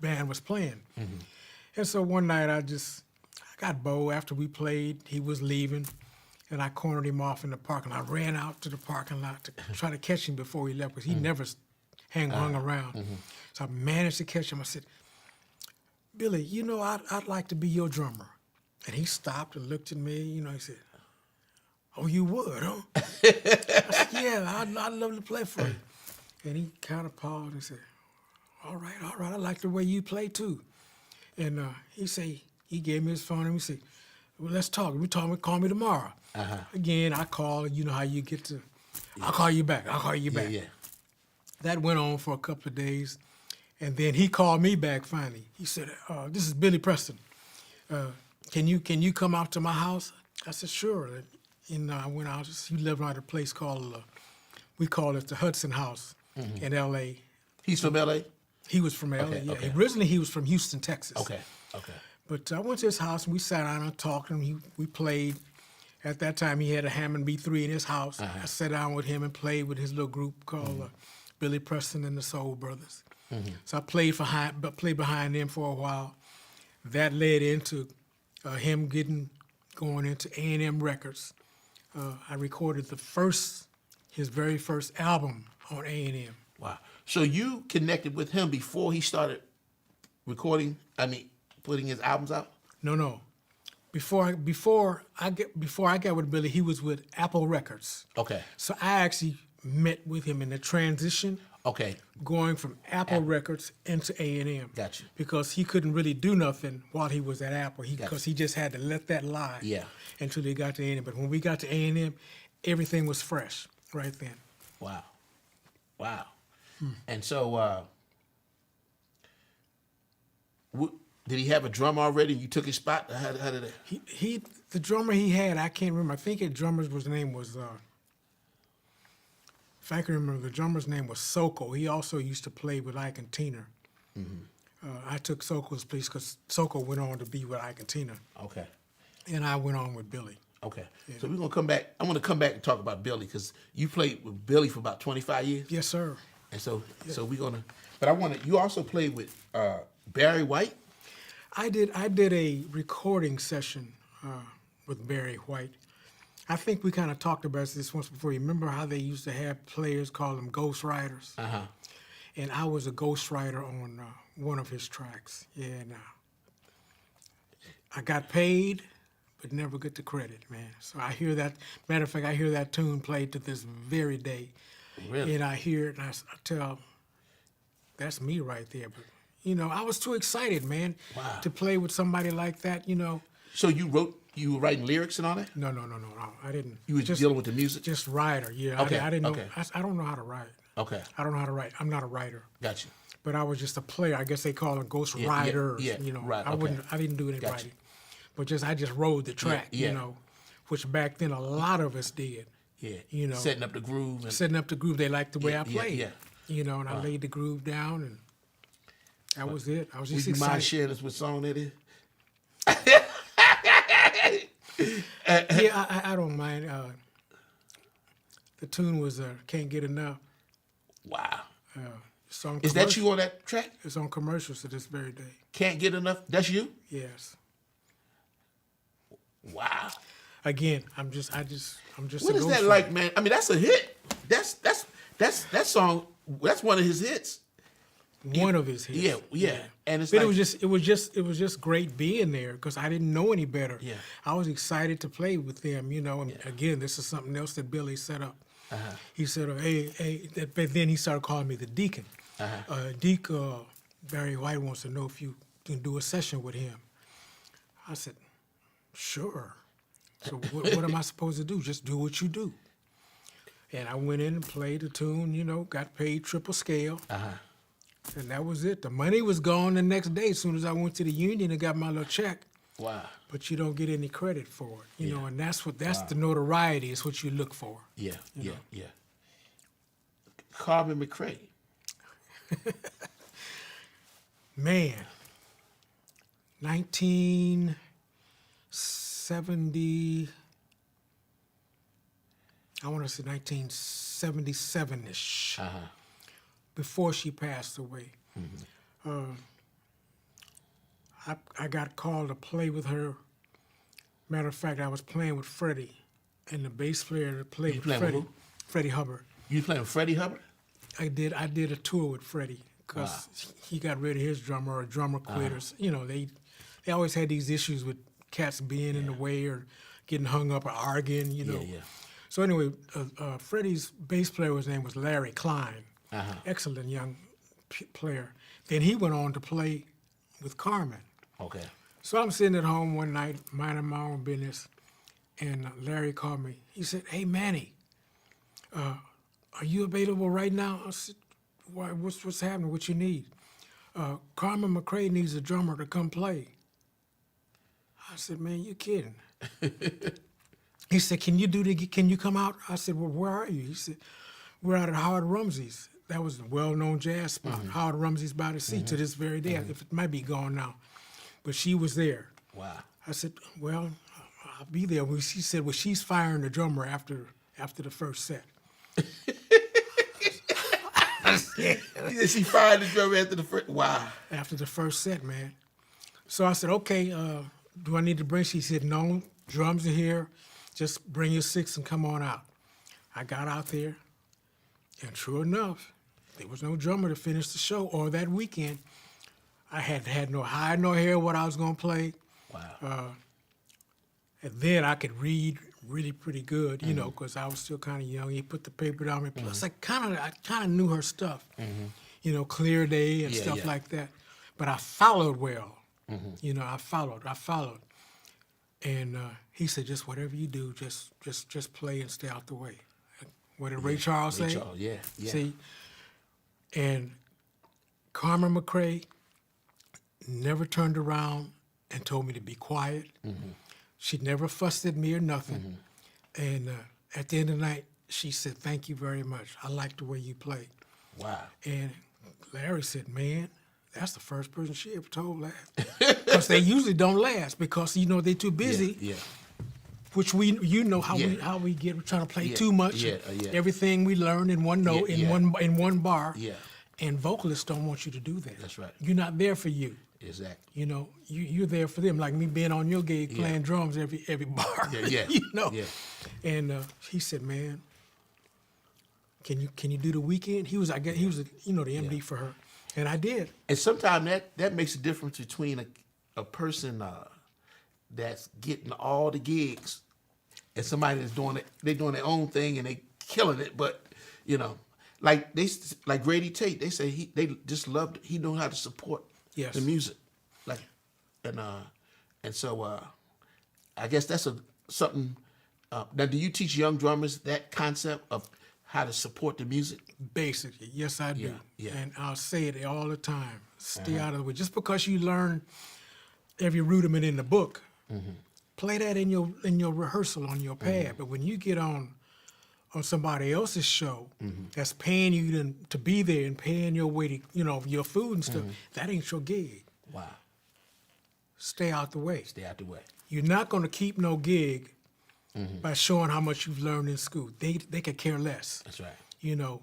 band was playing. And so one night I got bored after we played. He was leaving, and I cornered him off in the parking lot. I ran out to the parking lot to try to catch him before he left, because he never hung around. So I managed to catch him. I said, Billy, you know, I'd like to be your drummer. And he stopped and looked at me. You know, he said, oh, you would, huh? I said, yeah, I'd love to play for you. And he kind of paused and said, all right, I like the way you play too. And he gave me his phone and he said, well, let's talk. Call me tomorrow. Again, I called. You know how you get to, I'll call you back. Yeah. That went on for a couple of days. And then he called me back finally. He said, this is Billy Preston. Can you come out to my house? I said, sure. And I went out. He lived out at a place called, we call it the Hudson House in L.A. He's from L.A.? He was from L.A., yeah. Okay. Originally, he was from Houston, Texas. Okay. But I went to his house, and we sat down and talked, and we played. At that time, he had a Hammond B3 in his house. I sat down with him and played with his little group called Billy Preston and the Soul Brothers. So I played behind them for a while. That led into him going into A&M Records. I recorded his very first album on A&M. Wow. So you connected with him before he started putting his albums out? No. Before I got with Billy, he was with Apple Records. Okay. So I actually met with him in the transition. Okay. Going from Apple Records into A&M. Gotcha. Because he couldn't really do nothing while he was at Apple. Because he just had to let that lie. Yeah. Until he got to A&M. But when we got to A&M, everything was fresh right then. Wow. And so, did he have a drummer already? You took his spot? How did it? The drummer he had, I can't remember. I think his drummer's name was. If I can remember, the drummer's name was Soko. He also used to play with Ike and Tina. I took Soko's place because Soko went on to be with Ike and Tina. Okay. And I went on with Billy. Okay. Yeah. So we're going to come back. I'm going to come back and talk about Billy because you played with Billy for about 25 years. Yes, sir. And so we're going to, but you also played with Barry White? I did a recording session with Barry White. I think we kind of talked about this once before. You remember how they used to have players call them ghost writers? And I was a ghost writer on one of his tracks. Yeah, and I got paid, but never get the credit, man. So I hear that. Matter of fact, I hear that tune played to this very day. Really? And I hear it, and I tell, that's me right there. But, you know, I was too excited, man, to play with somebody like that, you know. So you were writing lyrics and all that? No, I didn't. You were just dealing with the music? Just writer, yeah. Okay. I didn't know. I don't know how to write. Okay. I don't know how to write. I'm not a writer. Gotcha. but I was just a player. I guess they call them ghost riders. You know, right, I didn't do any writing, but I just rode the track. You know, which back then a lot of us did. Yeah. You know, setting up the groove. Setting up the groove. They liked the way I played. Yeah. You know, and I laid the groove down, and that was it. I was just Would you excited. mind sharing us what song that is? Yeah, I don't mind. The tune was "Can't Get Enough." Wow. It's on Is that you on that track? It's on commercials to this very day. Can't Get Enough? That's you? Yes. Wow. Again, I'm just. What a is ghost that like, man? I mean, that's a hit. That song. That's one of his hits. One of his hits. Yeah. And it's but like, it was just great being there because I didn't know any better. Yeah. I was excited to play with them, you know. And again, this is something else that Billy set up. He said, "Hey," but then he started calling me the Deacon. Barry White wants to know if you can do a session with him. I said, "Sure." So what am I supposed to do? Just do what you do. And I went in and played the tune, you know, got paid triple scale. And that was it. The money was gone the next day as soon as I went to the union and got my little check. wow. But you don't get any credit for it, you know, and that's the notoriety is what you look for. Yeah. Carmen McRae. Man, 1970, I want to say 1977-ish, before she passed away. I got called to play with her. Matter of fact, I was playing with Freddie, and the bass player that played with playing with Freddie, who? Freddie Hubbard. You playing with Freddie Hubbard? I did a tour with Freddie because he got rid of his drummer, or a drummer quit, or you know, they always had these issues with cats being in the way or getting hung up or arguing, you know. Yeah. So anyway, Freddie's bass player, his name was Larry Klein, excellent young player. Then he went on to play with Carmen. Okay. So I'm sitting at home one night, minding my own business, and Larry called me. He said, "Hey, Manny, are you available right now?" I said, "Why? What's happening? What you need?" "Carmen McRae needs a drummer to come play." I said, "Man, you kidding?" He said, "Can you come out?" I said, "Well, where are you?" He said, "We're out at Howard Rumsey's." That was a well-known jazz spot. Howard Rumsey's by the sea to this very day. If it might be gone now, but she was there. Wow. I said, "Well, I'll be there." She said, "Well, she's firing the drummer after the first set." She fired the drummer after the first. Wow. After the first set, man. So I said, "Okay, do I need to bring?" She said, "No, drums are here. Just bring your six and come on out." I got out there, and true enough, there was no drummer to finish the show or that weekend. I had no hide nor hair what I was going to play. Wow. And then I could read really pretty good, you know, because I was still kind of young. He put the paper down me. Plus, I kind of knew her stuff, you know, Clear Day and stuff like that. But I followed well. You know, I followed. And he said, "Just whatever you do, just play and stay out the way." What did Ray Charles say? Ray Charles, yeah. See, and Carmen McRae never turned around and told me to be quiet. She never fussed at me or nothing. And at the end of the night, she said, "Thank you very much. I like the way you play." Wow. And Larry said, "Man, that's the first person she ever told that." Because they usually don't last because, you know, they're too busy. Yeah. Which we how we get trying to play too much. Yeah. Everything we learn in one note, in one bar. Yeah. And vocalists don't want you to do that. That's right. You're not there for you. Exactly. You know, you're there for them. Like me being on your gig playing drums every bar. Yeah. You know. Yeah. And he said, "Man, can you do the weekend?" He was the MD for her, and I did. And sometimes that makes a difference between a person that's getting all the gigs and somebody that's doing their own thing and they killing it, but you know, like Grady Tate, they say they just loved. He knew how to support the music, and so I guess that's something. Now, do you teach young drummers that concept of how to support the music? Basically, yes, I do. Yeah, yeah. And I'll say it all the time. Stay out of the way. Just because you learn every rudiment in the book, play that in your rehearsal on your pad. But when you get on somebody else's show that's paying you to be there and paying your way to, your food and stuff, that ain't your gig. Wow. Stay out the way. Stay out the way. You're not going to keep no gig by showing how much you've learned in school. They could care less. That's right.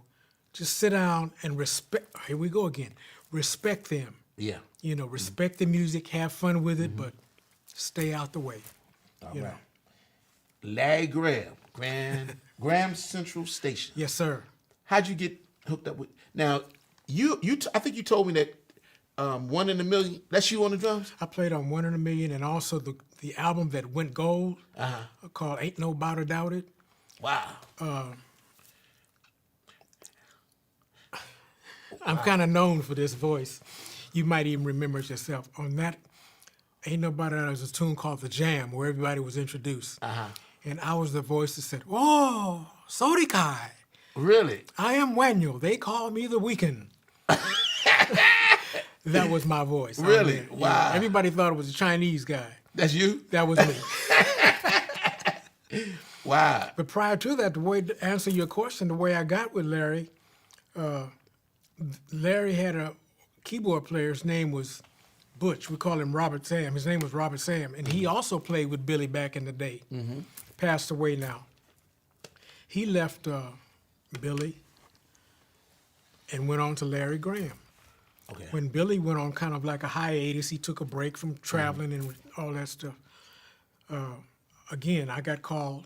Just sit down and respect. Here we go again. Respect them. Yeah. Respect the music, have fun with it, but stay out the way. All right. Larry Graham, Graham Central Station. Yes, sir. How'd you get hooked up with? Now, I think you told me that 1 in a Million. That's you on the drums. I played on 1 in a Million, and also the album that went gold called "Ain't Nobody Doubt It." Wow. I'm kind of known for this voice. You might even remember it yourself. On that, "Ain't Nobody Doubt It" was a tune called "The Jam," where everybody was introduced. And I was the voice that said, "Oh, Sodikai. Really? I am Waniel. They call me the Weekend." That was my voice. Really? Yeah. Wow. Everybody thought it was a Chinese guy. That's you? That was me. Wow. But prior to that, to answer your question, the way I got with Larry, Larry had a keyboard player. His name was Butch. We call him Robert Sam. His name was Robert Sam. And he also played with Billy back in the day. Passed away now. He left Billy and went on to Larry Graham. Okay. When Billy went on kind of like a hiatus, he took a break from traveling and all that stuff. Again, I got called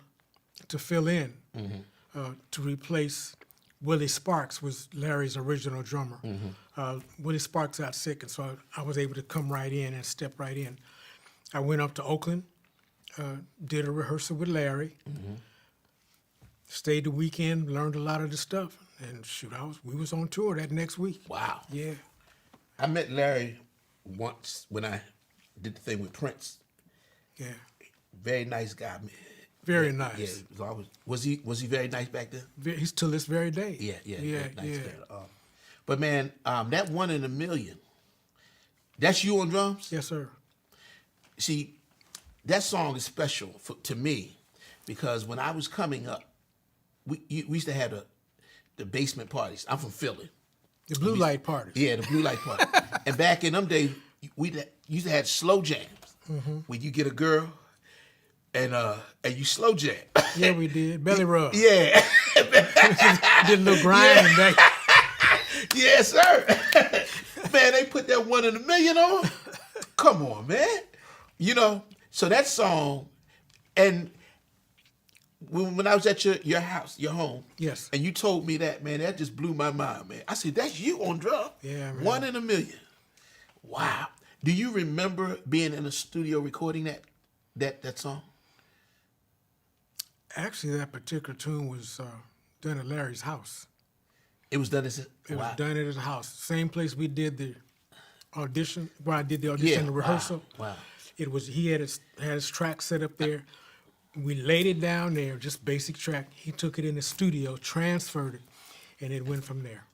to fill in to replace Willie Sparks, was Larry's original drummer. Willie Sparks got sick, and so I was able to come right in and step right in. I went up to Oakland, did a rehearsal with Larry, stayed the weekend, learned a lot of the stuff, and shoot, we was on tour that next week. Wow. Yeah. I met Larry once when I did the thing with Prince. Yeah. Very nice guy, man. Very nice. Yeah, was he very nice back then? He's till this very day. Yeah. Very Nice guy. But man, that 1 in a Million, that's you on drums? Yes, sir. See, that song is special to me because when I was coming up, we used to have the basement parties. I'm from Philly. The blue light parties. Yeah, the blue light party. And back in them days, we used to have slow jams where you get a girl and you slow jam. Yeah, we did. Belly rub. Yeah. Did a little grinding back. Yes, sir. Man, they put that 1 in a Million on. Come on, man. So that song, and when I was at your house, your home, Yes. and you told me that, man, that just blew my mind, man. I said, that's you on drum. Yeah, man. 1 in a Million. Wow. Do you remember being in a studio recording that song? Actually, that particular tune was done at Larry's house. It was done as It was done at his house. Same place we did the audition, where I did the audition and the rehearsal. Wow. It was, he had his track set up there. We laid it down there, just basic track. He took it in the studio, transferred it, and it went from there.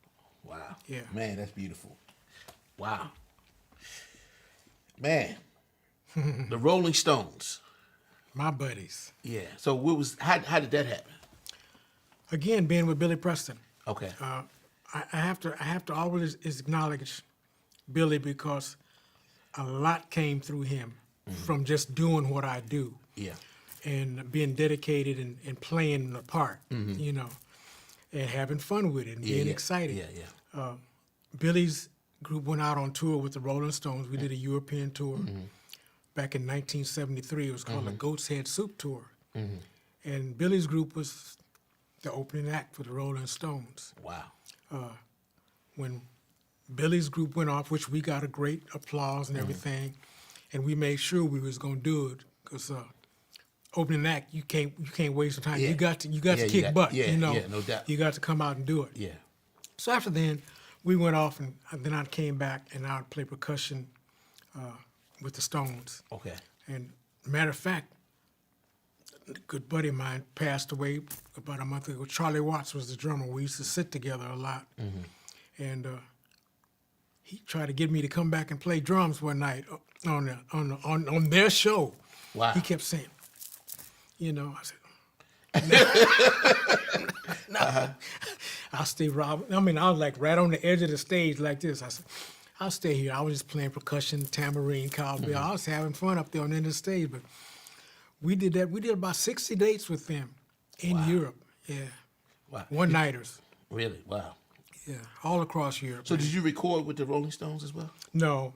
Wow. Yeah. Man, that's beautiful. Wow. Man. The Rolling Stones. My buddies. Yeah. So how did that happen? Again, being with Billy Preston. Okay. I have to always acknowledge Billy because a lot came through him from just doing what I do. Yeah. And being dedicated and playing the part, and having fun with it and being excited. Yeah. Billy's group went out on tour with the Rolling Stones. We did a European tour back in 1973. It was called the Goat's Head Soup Tour. And Billy's group was the opening act for the Rolling Stones. Wow. When Billy's group went off, which we got a great applause and everything, and we made sure we was gonna do it because opening act, you can't waste time. Yeah. You got to kick butt. no doubt. You got to come out and do it. Yeah. So after then, we went off, and then I came back and I would play percussion with the Stones. Okay. And matter of fact, a good buddy of mine passed away about a month ago. Charlie Watts was the drummer. We used to sit together a lot. And he tried to get me to come back and play drums one night on their show. Wow. He kept saying, I said, no. I'll stay Rob. I mean, I was like right on the edge of the stage like this. I said, I'll stay here. I was just playing percussion, tambourine, cowbell. I was having fun up there on the end of the stage, but we did that. We did about 60 dates with them in Europe. Yeah. Wow. One-nighters. Really? Wow. Yeah, all across Europe. So did you record with the Rolling Stones as well? No.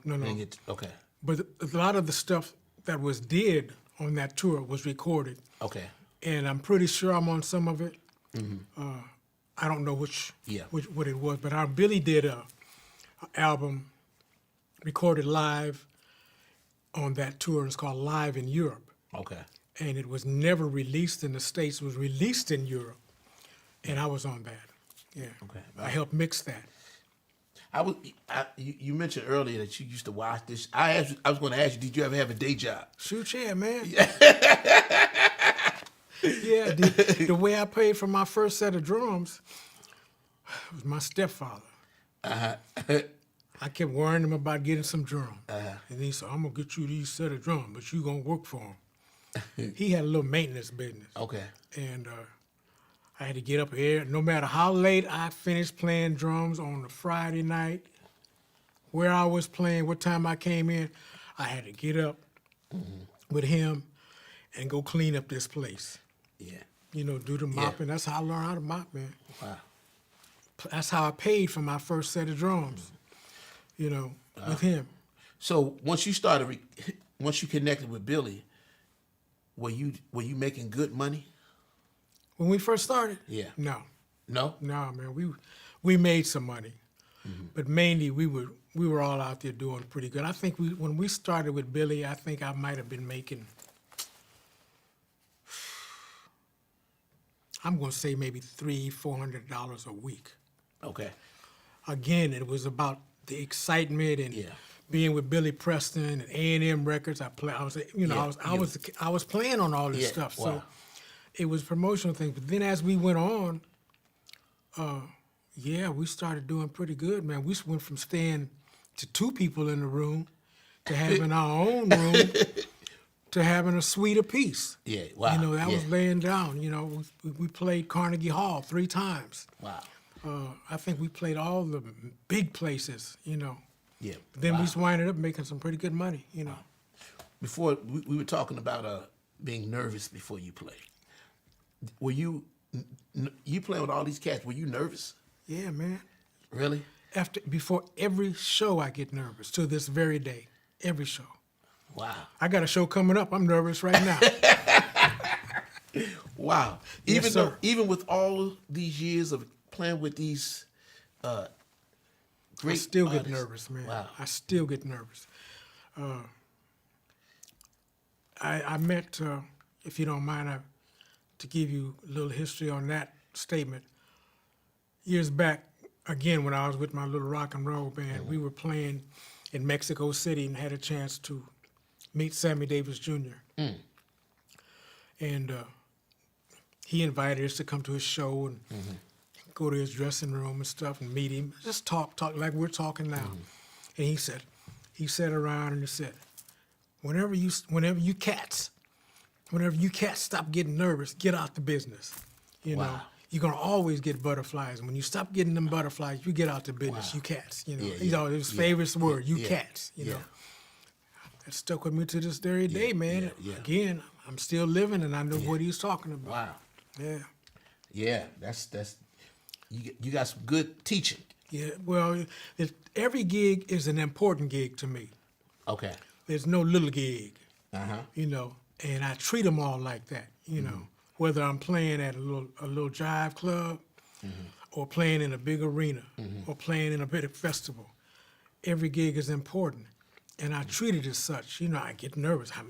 Okay. But a lot of the stuff that was did on that tour was recorded. Okay. And I'm pretty sure I'm on some of it. I don't know which what it was, but Billy did a album recorded live on that tour. It's called Live in Europe. Okay. And it was never released in the States. It was released in Europe. And I was on that. Yeah. Okay. I helped mix that. You mentioned earlier that you used to watch this. I was going to ask you, did you ever have a day job? Shoot, yeah, man. Yeah, the way I paid for my first set of drums was my stepfather. I kept worrying him about getting some drums. And he said, I'm going to get you these set of drums, but you going to work for him. He had a little maintenance business. Okay. And I had to get up here. No matter how late I finished playing drums on a Friday night, where I was playing, what time I came in, I had to get up with him and go clean up this place. Yeah. Do the mopping. That's how I learned how to mop, man. Wow. That's how I paid for my first set of drums, with him. So once you connected with Billy, were you making good money? When we first started? Yeah. No. No? No, man. We made some money, but mainly we were all out there doing pretty good. I think when we started with Billy, I think I might have been making, I'm going to say maybe $300-400 a week. Okay. Again, it was about the excitement and being with Billy Preston and A&M Records. I was playing on all this stuff. Wow. So it was promotional things. But then as we went on, we started doing pretty good, man. We went from staying to 2 people in the room to having our own room to having a suite apiece. Yeah, wow. That was laying down. We played Carnegie Hall 3 times. Wow. I think we played all the big places, Yeah. But then we winded up making some pretty good money, Before, we were talking about being nervous before you play. Were you playing with all these cats, were you nervous? Yeah, man. Really? Before every show, I get nervous to this very day. Every show. Wow. I got a show coming up. I'm nervous right now. Wow. Yes, Even with all these years of playing with these great I still artists. get nervous, man. Wow. I still get nervous. I met, if you don't mind, to give you a little history on that statement. Years back, again, when I was with my little rock and roll band, we were playing in Mexico City and had a chance to meet Sammy Davis Jr. And he invited us to come to his show and go to his dressing room and stuff and meet him. Just talk like we're talking now. And he sat around and he said, whenever you cats stop getting nervous, get out the business. Wow. You're gonna always get butterflies. And when you stop getting them butterflies, you get out the business. Wow. You cats. His Yeah. favorite word. You Yeah. cats. Yeah. That stuck with me to this very day, man. Yeah. Again, I'm still living, and I know what he's talking about. Wow. Yeah. Yeah, that's you got some good teaching. Yeah. Well, every gig is an important gig to me. Okay. There's no little gig. Uh-huh. And I treat them all like that. Whether I'm playing at a little jive club, or playing in a big arena, or playing in a big festival, every gig is important. And I treat it as such. I get nervous. I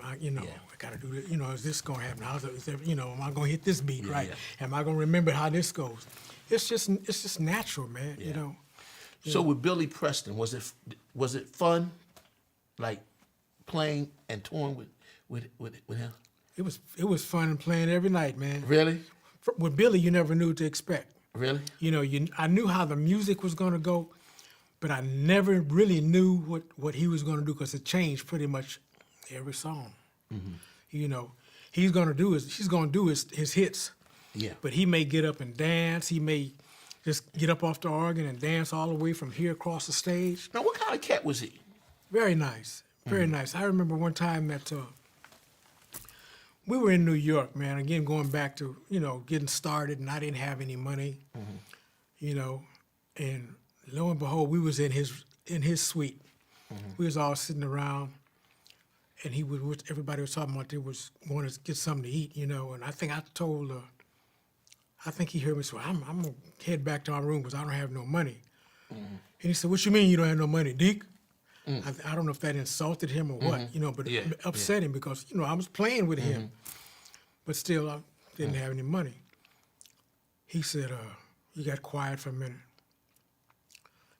got to do this. Is this going to happen? Am I going to hit this beat right? Yeah. Am I going to remember how this goes? It's just natural, man. Yeah. So with Billy Preston, was it fun, like playing and touring with him? it was fun playing every night, man. Really? With Billy, you never knew what to expect. Really? You know, I knew how the music was going to go, but I never really knew what he was going to do because it changed pretty much every song. You know, he's going to do his hits. Yeah. But he may get up and dance. He may just get up off the organ and dance all the way from here across the stage. Now, what kind of cat was he? Very nice. Very nice. I remember one time that we were in New York, man, again, going back to, you know, getting started, and I didn't have any money, you know, and lo and behold, we was in his suite. We was all sitting around, and everybody was talking about they wanted to get something to eat, you know, and I think he heard me say, I'm going to head back to our room because I don't have no money. And he said, what you mean you don't have no money, Deke? I don't know if that insulted him or what, you know, but it upset him because, you know, I was playing with him, but still I didn't have any money. He said, he got quiet for a minute.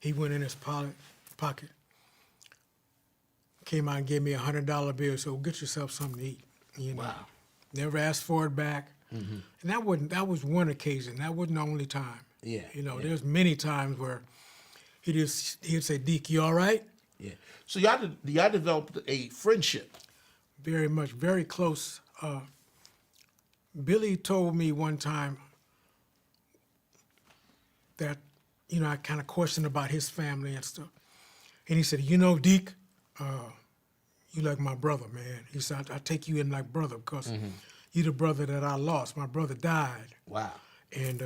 He went in his pocket, came out and gave me $100 bill, so get yourself something to eat, you know. Wow. Never asked for it back. And that was one occasion. That wasn't the only time. Yeah. You know, there's many times where he'd say, Deke, you all right? Yeah. So y'all developed a friendship. Very much, very close. Billy told me one time that, you know, I kind of questioned about his family and stuff. And he said, you know, Deke, you like my brother, man. He said, I take you in like brother because you're the brother that I lost. My brother died. Wow. And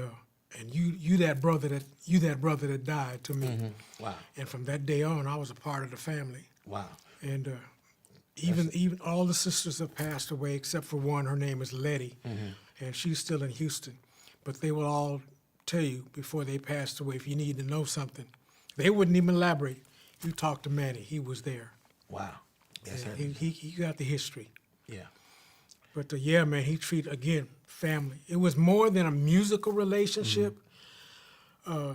you that brother that died to me. Wow. And from that day on, I was a part of the family. Wow. And even all the sisters have passed away except for one. Her name is Letty, and she's still in Houston. But they will all tell you before they passed away if you need to know something. They wouldn't even elaborate. You talk to Manny. He was there. Wow. Yes, And he got the history. yeah. But yeah, man, he treated, again, family. It was more than a musical relationship. I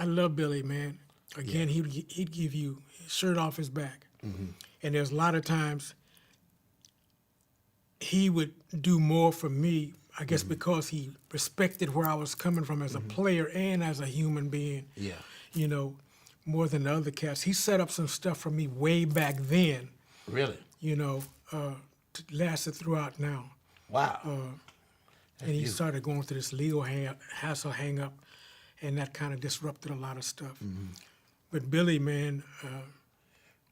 love Billy, man. Again, he'd give you his shirt off his back. And there's a lot of times he would do more for me, I guess because he respected where I was coming from as a player and as a human being. Yeah. You know, more than the other cats. He set up some stuff for me way back then, Really? you know, lasted throughout now. Wow. And he started going through this legal hassle hang-up, and that kind of disrupted a lot of stuff. But Billy, man,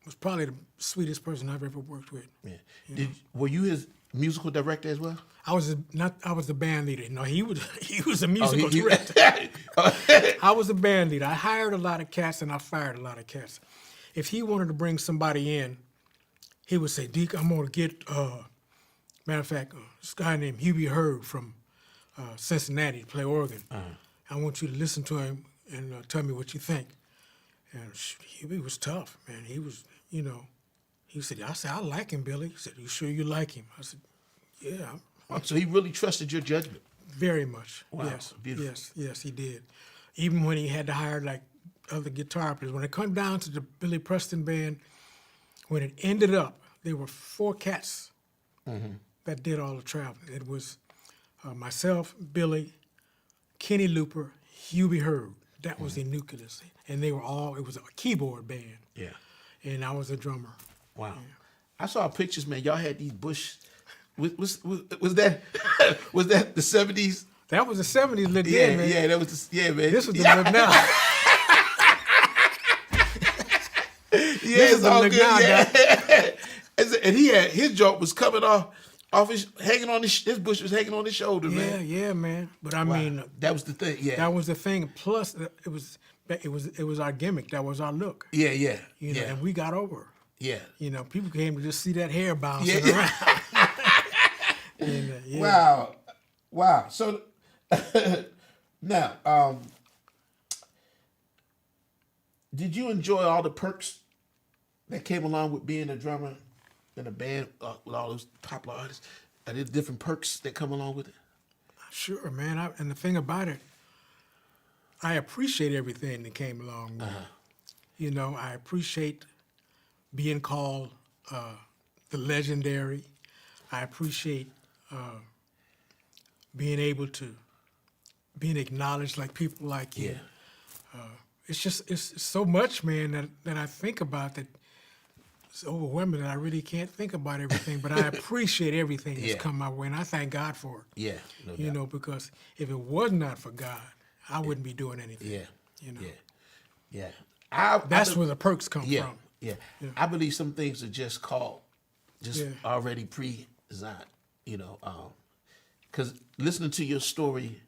was probably the sweetest person I've ever worked with. Yeah. Were you his musical director as well? I was the band leader. No, he was a musical director. I was a band leader. I hired a lot of cats and I fired a lot of cats. If he wanted to bring somebody in, he would say, Deke, I'm gonna get matter of fact, this guy named Hubie Hurd from Cincinnati to play organ. I want you to listen to him and tell me what you think. And Hubie was tough, man. He was, you know, he said, I like him, Billy. He said, you sure you like him? I said, yeah. So he really trusted your judgment. Very much. Wow, Yes. beautiful. Yes, he did. Even when he had to hire like other guitar players. When it come down to the Billy Preston band, when it ended up, there were 4 cats that did all the traveling. It was myself, Billy, Kenny Looper, Hubie Hurd. That was the nucleus. And they were all, it was a keyboard band. Yeah. And I was a drummer. Wow. I saw pictures, man. Y'all had these Bush. Was that was that the 70s? That was the 70s look then, man. Yeah, that was man. This was the look now. Yeah, it's all look good. now, Yeah. And he had his joint was coming off his hanging on his bush was hanging on his shoulder, man. Yeah, man. But I mean, that was the thing. Yeah, that was the thing. Plus, it was our gimmick. That was our look. Yeah. You know, and we got over. Yeah. You know, people came to just see that hair bouncing around. And, Wow. So now, did you enjoy all the perks that came along with being a drummer in a band with all those popular artists? Are there different perks that come along with it? Sure, man. And the thing about it, I appreciate everything that came along with it. You know, I appreciate being called the legendary. I appreciate being able to being acknowledged like people like you. Yeah. It's so much, man, that I think about that. It's overwhelming that I really can't think about everything, but I appreciate everything that's Yeah. come my way, and I thank God for it. Yeah. No You doubt. know, because if it was not for God, I wouldn't be doing anything. Yeah. You know, Yeah. Yeah. that's where the perks come Yeah. from. Yeah. Yeah. I believe some things are just called, just Yeah. already pre-designed, because listening to your story,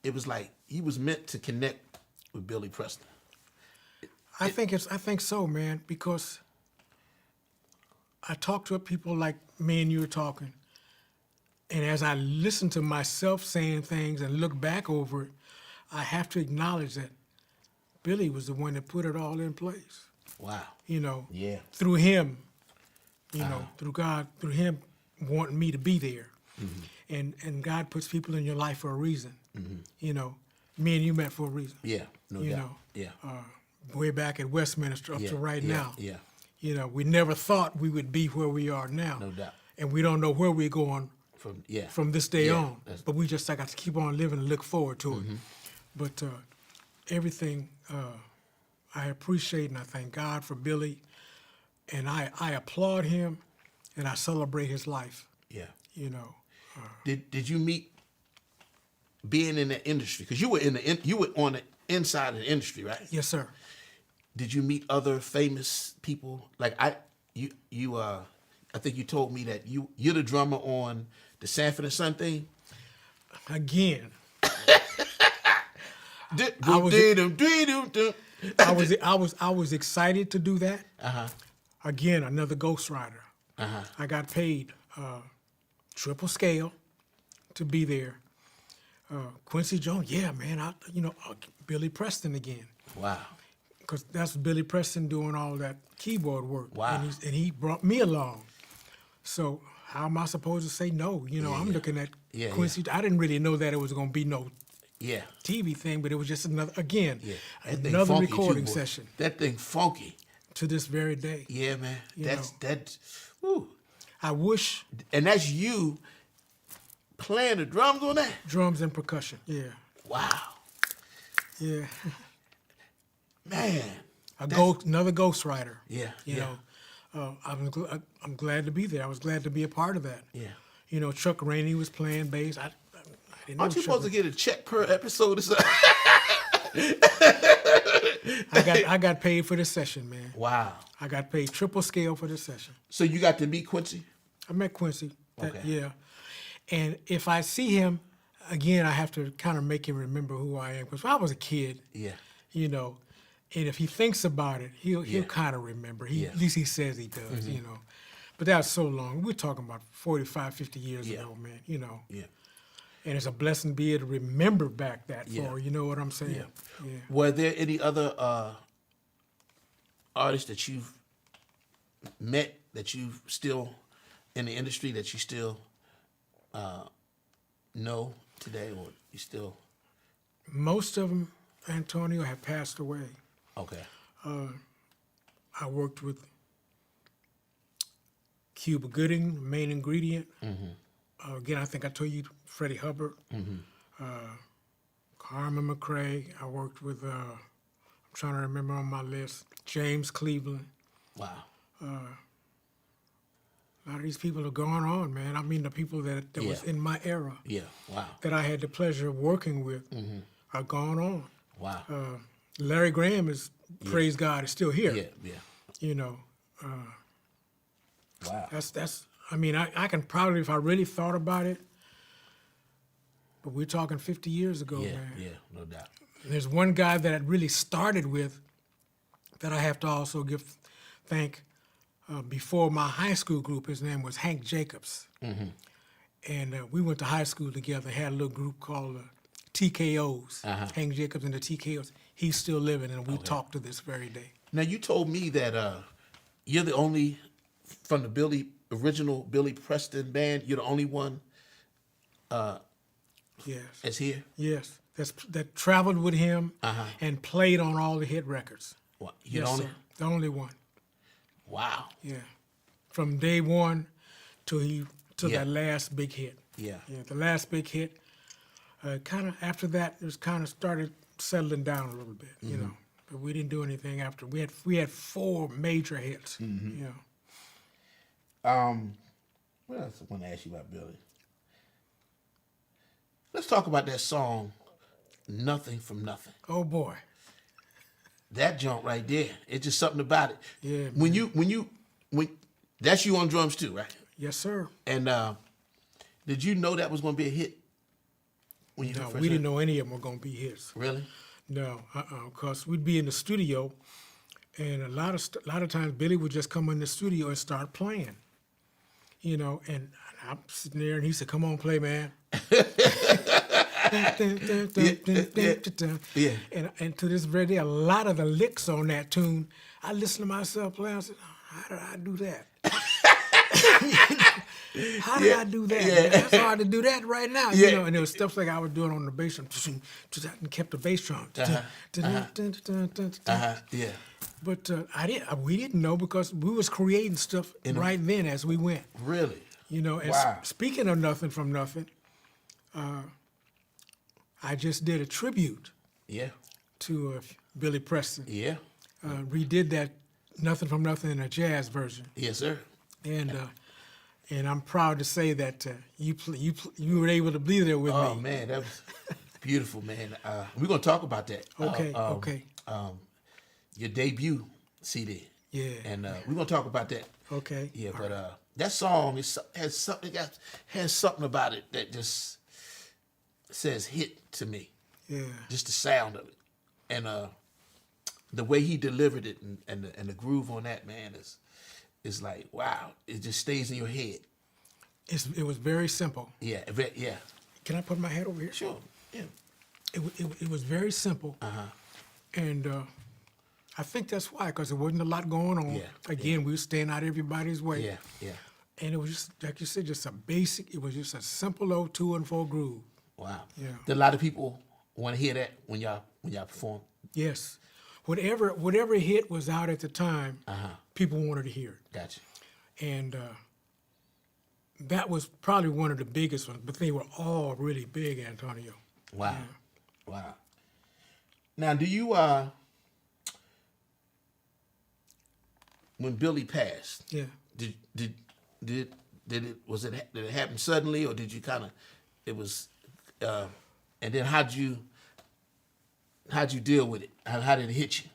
it was like you was meant to connect with Billy Preston. I think so, man, because I talk to people like me and you were talking, and as I listen to myself saying things and look back over it, I have to acknowledge that Billy was the one that put it all in place. Wow. You know, Yeah. through him, through God, through him wanting me to be there. And God puts people in your life for a reason. You know, me and you met for a reason. Yeah. No You doubt. know, Yeah. Way back at Westminster up Yeah. to right Yeah. now. Yeah. You know, we never thought we would be where we are now. No doubt. And we don't know where we're going from this day Yeah, on. that's- But we just got to keep on living and look forward to it. But everything I appreciate and I thank God for Billy. And I applaud him and I celebrate his life, Yeah. you know. Did you meet being in the industry? Because you were you were on the inside of the industry, right? Yes, sir. Did you meet other famous people? Like I think you told me that you're the drummer on the Sanford and Son thing. Again, I was excited to do that. Again, another ghostwriter. I got paid triple scale to be there. Quincy Jones, yeah, man. Billy Preston again, Wow. because that's Billy Preston doing all that keyboard work. Wow. And he brought me along. So how am I supposed to say no? You know, I'm yeah. looking at Yeah, Quincy. I didn't really know that it was going to be no Yeah. TV thing, but it was just another That thing another funky recording too, boy. session That thing funky. to this very day. Yeah, man. You That's woo. I wish And that's you playing the drums on that? drums and percussion. Yeah, Wow. yeah. Man. Another ghostwriter. Yeah. You yeah. know, I'm glad to be there. I was glad to be a part of that. Yeah. You know, Chuck Rainey was playing bass. I didn't know Aren't you Chuck supposed to get a check per episode or something? I got paid for this session, man. Wow. I got paid triple scale for this session. So you got to meet Quincy? I met Quincy. Okay. Yeah. And if I see him again, I have to kind of make him remember who I am. Because when I was a kid, Yeah. you know, and if he thinks about it, he'll Yeah. kind of remember. Yeah. At least he says he does, you know. But that was so long. We're talking about 45, 50 years Yeah. ago, man, you know. Yeah. And it's a blessing to be able to remember back that Yeah. far. You know what I'm saying? Yeah. Yeah. Were there any other artists that you've met that you still in the industry that you still know today, or you still? Most of them, Antonio, have passed away. Okay. I worked with Cuba Gooding, main ingredient. Again, I think I told you Freddie Hubbard, Carmen McRae. I worked with, I'm trying to remember on my list, James Cleveland. Wow. A lot of these people are gone on, man. I mean, the people that was Yeah. in my era Yeah. Wow. that I had the pleasure of working with are gone on. Wow. Larry Graham is, praise God, is still here. Yeah. Yeah. You know, Wow. that's. I mean, I can probably, if I really thought about it, but we're talking 50 years ago, Yeah. man. Yeah. No doubt. There's one guy that I really started with that I have to also thank before my high school group. His name was Hank Jacobs. And we went to high school together, had a little group called TKOs, Hank Jacobs and the TKOs. He's still living, and we talk to this very day. Now you told me that you're the only from the original Billy Preston band. You're the only one Yes, that's here. yes. That traveled with him and played on all the hit records. What? You're Yes, the only. sir. The only one. Wow. Yeah, from day one till he to Yeah. that last big hit. Yeah. Yeah, the last big hit. Kind of after that, it was kind of started settling down a little bit, you know. But we didn't do anything after. We had 4 major hits. You know. What else I want to ask you about Billy? Let's talk about that song, "Nothing from Nothing." Oh boy. That jump right there. It's just something about it. Yeah, When that's you on drums too, right? Yes, sir. And did you know that was going to be a hit? When you No, first we heard didn't know any of them were gonna be hits. it? Really? No, because we'd be in the studio, and a lot of times Billy would just come in the studio and start playing, you know, and I'm sitting there, and he said, "Come on, play, man." Yeah. And to this very day, a lot of the licks on that tune, I listen to myself play. I said, "How did I do that? How did I do that? Yeah. Man? That's hard to do that right now, Yeah. you know." And there was stuff like I was doing on the bass drum, and kept the bass drum. Yeah. But we didn't know because we was creating stuff right then as we went. Really? You know, and Wow. speaking of Nothing from Nothing, I just did a tribute Yeah. to Billy Preston. Yeah. Redid that Nothing from Nothing in a jazz version, Yes, sir. and I'm proud to say that you were able to be there with Oh me. man, that was beautiful, man. We're gonna talk about that. Okay, okay. Your debut CD. Yeah. And we're gonna talk about that. Okay. Yeah, but that song has something about it that just says hit to me. Yeah. Just the sound of it, and the way he delivered it, and the groove on that, man, is like, wow. It just stays in your head. It was very simple. Yeah, yeah. Can I put my head over here? Sure. Yeah. It was very simple. And I think that's why, because there wasn't a lot going on. Yeah, Again, we were staying out everybody's way. Yeah, yeah. And it was just, like you said, just it was just a simple old 2 and 4 groove. Wow. Yeah. Did a lot of people want to hear that when y'all perform? Yes. Whatever hit was out at the time, people wanted to hear it. Gotcha. And that was probably one of the biggest ones, but they were all really big, Antonio. Wow. Yeah. Wow. Now, do you when Billy passed? Yeah. Did it happen suddenly, or did you kind of it was, and then how'd you deal with it? How did it hit you?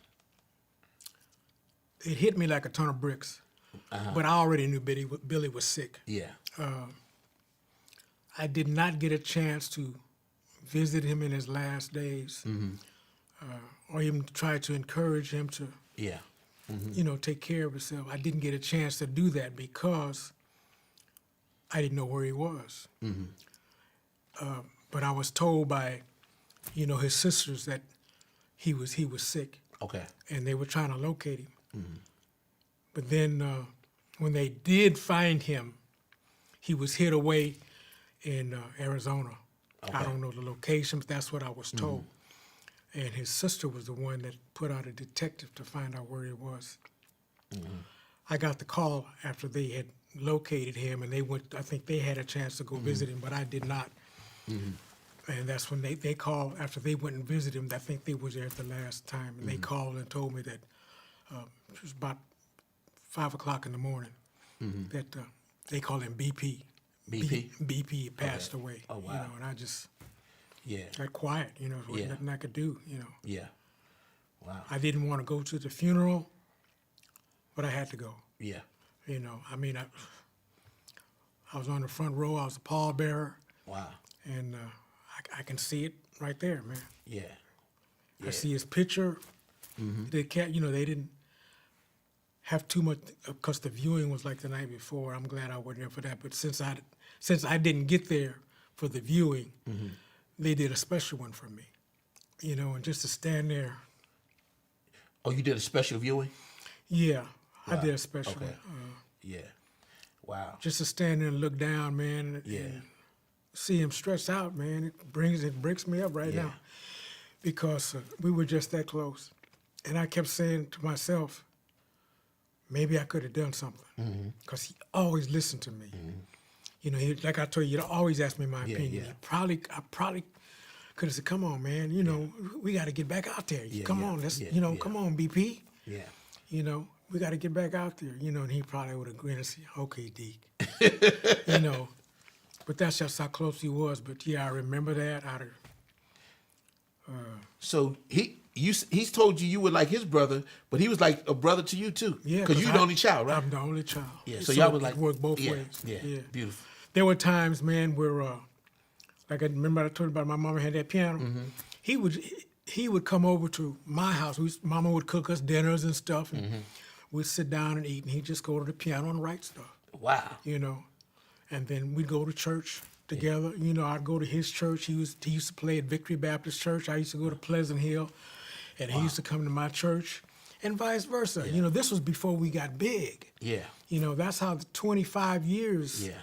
It hit me like a ton of bricks, but I already knew Billy was sick. Yeah. I did not get a chance to visit him in his last days, or even try to encourage him to, Yeah. you know, take care of himself. I didn't get a chance to do that because I didn't know where he was. But I was told by, you know, his sisters that he was sick, Okay. and they were trying to locate him. But then when they did find him, he was hid away in Arizona. Okay. I don't know the location, but that's what I was told. And his sister was the one that put out a detective to find out where he was. I got the call after they had located him, and they went. I think they had a chance to go visit him, but I did not. And that's when they called after they went and visited him. I think they was there at the last time, and they called and told me that it was about 5 o'clock in the morning that they called him BP. BP? BP had passed away. Oh, wow. You know, and I just Yeah. got quiet. You know, there was Yeah. nothing I could do. You know, Yeah. Wow. I didn't want to go to the funeral, but I had to go. Yeah. You know, I mean, I was on the front row. I was a pallbearer, Wow. and I can see it right there, man. Yeah. I see his picture. They can't, you know, they didn't have too much because the viewing was like the night before. I'm glad I wasn't there for that. But since I didn't get there for the viewing, they did a special one for me. You know, and just to stand there. Oh, you did a special viewing? Yeah, I Wow. did a special Okay. one. Yeah. Wow. Just to stand there and look down, man. And, Yeah. and see him stretched out, man. It breaks me up right Yeah. now because we were just that close. And I kept saying to myself, maybe I could have done something because he always listened to me. You know, like I told you, he'd always ask me my Yeah, opinion. yeah. I probably could have said, "Come on, man. You know, we got to get back out there. Yeah, come yeah, on, let's. yeah, You know, yeah. come on, BP. Yeah. You know, we got to get back out there. You know." And he probably would have grinned and said, "Okay, Deke." You know, but that's just how close he was. But yeah, I remember that. So he's told you were like his brother, but he was like a brother to you too. Yeah, because you're the only child, right? I'm the only child. Yeah. So y'all was like it worked both yeah, ways. Yeah. Beautiful. There were times, man, where like I remember I told you about my mama had that piano. Mm-hmm. He would come over to my house. Mama would cook us dinners and stuff, and Mm-hmm. we'd sit down and eat, and he'd just go to the piano and write stuff. Wow. You know, and then we'd go to church together. You know, I'd go to his church. He used to play at Victory Baptist Church. I used to go to Pleasant Hill, and he used to come to my church, and vice versa. You know, this was before we got big. Yeah. You know, that's how the 25 years Yeah.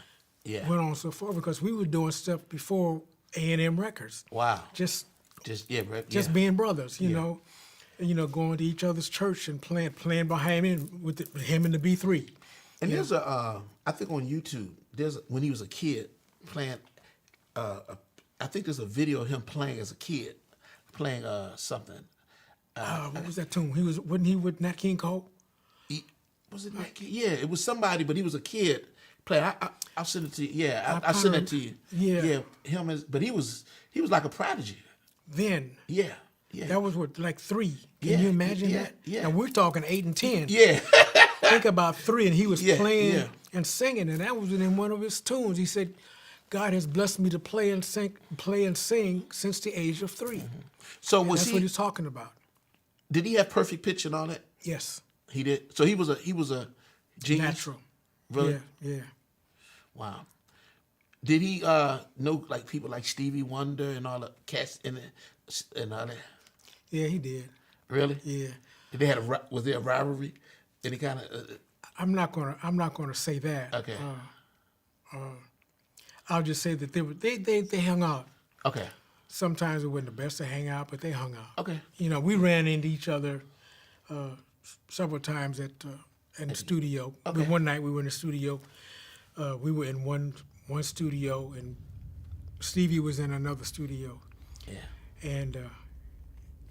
Yeah. went on so far, because we were doing stuff before A&M Records. Wow. Just Just being brothers, you know. And, you know, going to each other's church and playing behind him with him and the B3. And there's I think on YouTube, when he was a kid playing, I think there's a video of him playing as a kid, playing something. What was that tune? Wasn't he with Nat King Cole? Was it Nat King? Yeah, it was somebody, but he was a kid playing. I'll send it to you. Yeah, I'll send it to you. Yeah. But he was like a prodigy. Then. Yeah. Yeah. That was what, like 3. Can Yeah, you imagine yeah, that? yeah. And we're talking 8 and 10. Yeah. Think about 3, and he was playing yeah. and singing, and that was in one of his tunes. He said, "God has blessed me to play and sing since the age of 3." So And was that's what he's talking about. Did he have perfect pitch and all that? Yes. He did. So he was a genius. Natural. Really? Yeah. Wow. Did he know like people like Stevie Wonder and all the cats and all that? Yeah, he did. Really? Yeah. Did they was there a rivalry? Any kind of? I'm not gonna say that. Okay. I'll just say that they hung out. Okay. Sometimes it wasn't the best to hang out, but they hung out. Okay. You know, we ran into each other several times in the studio. Okay. One night we were in the studio. We were in one studio, and Stevie was in another studio. Yeah. And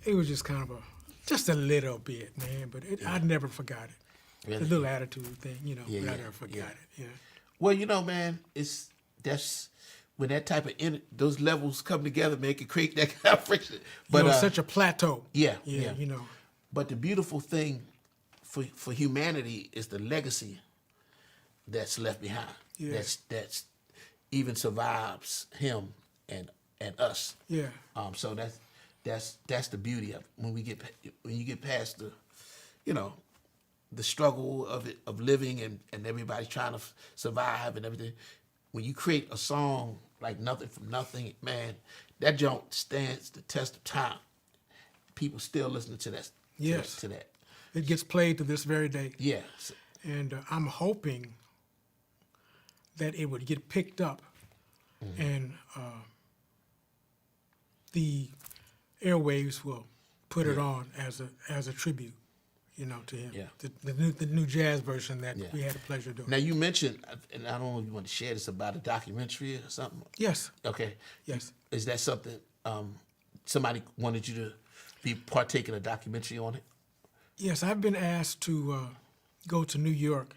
it was just kind of just a little bit, man. But I never forgot it. Really? The little attitude thing, you know. Yeah, but I yeah, never forgot yeah. it. Yeah. Well, you know, man, that's when that type of those levels come together, man, it can create that kind of friction. But You know, such a plateau. yeah. You know. But the beautiful thing for humanity is the legacy that's left behind. Yeah. That's even survives him and us. Yeah. So that's the beauty of it. When you get past the struggle of living and everybody trying to survive and everything. When you create a song like Nothing from Nothing, man, that joint stands the test of time. People still listening to that. Yes. To that. It gets played to this very day. Yeah. And I'm hoping that it would get picked up, and the airwaves will put it on as a tribute, you know, to him. Yeah. The new jazz version that Yeah. we had the pleasure of doing. Now you mentioned, and I don't know if you want to share this, about a documentary or something. Yes. Okay. Yes. Is that something somebody wanted you to be partaking in a documentary on it? Yes, I've been asked to go to New York.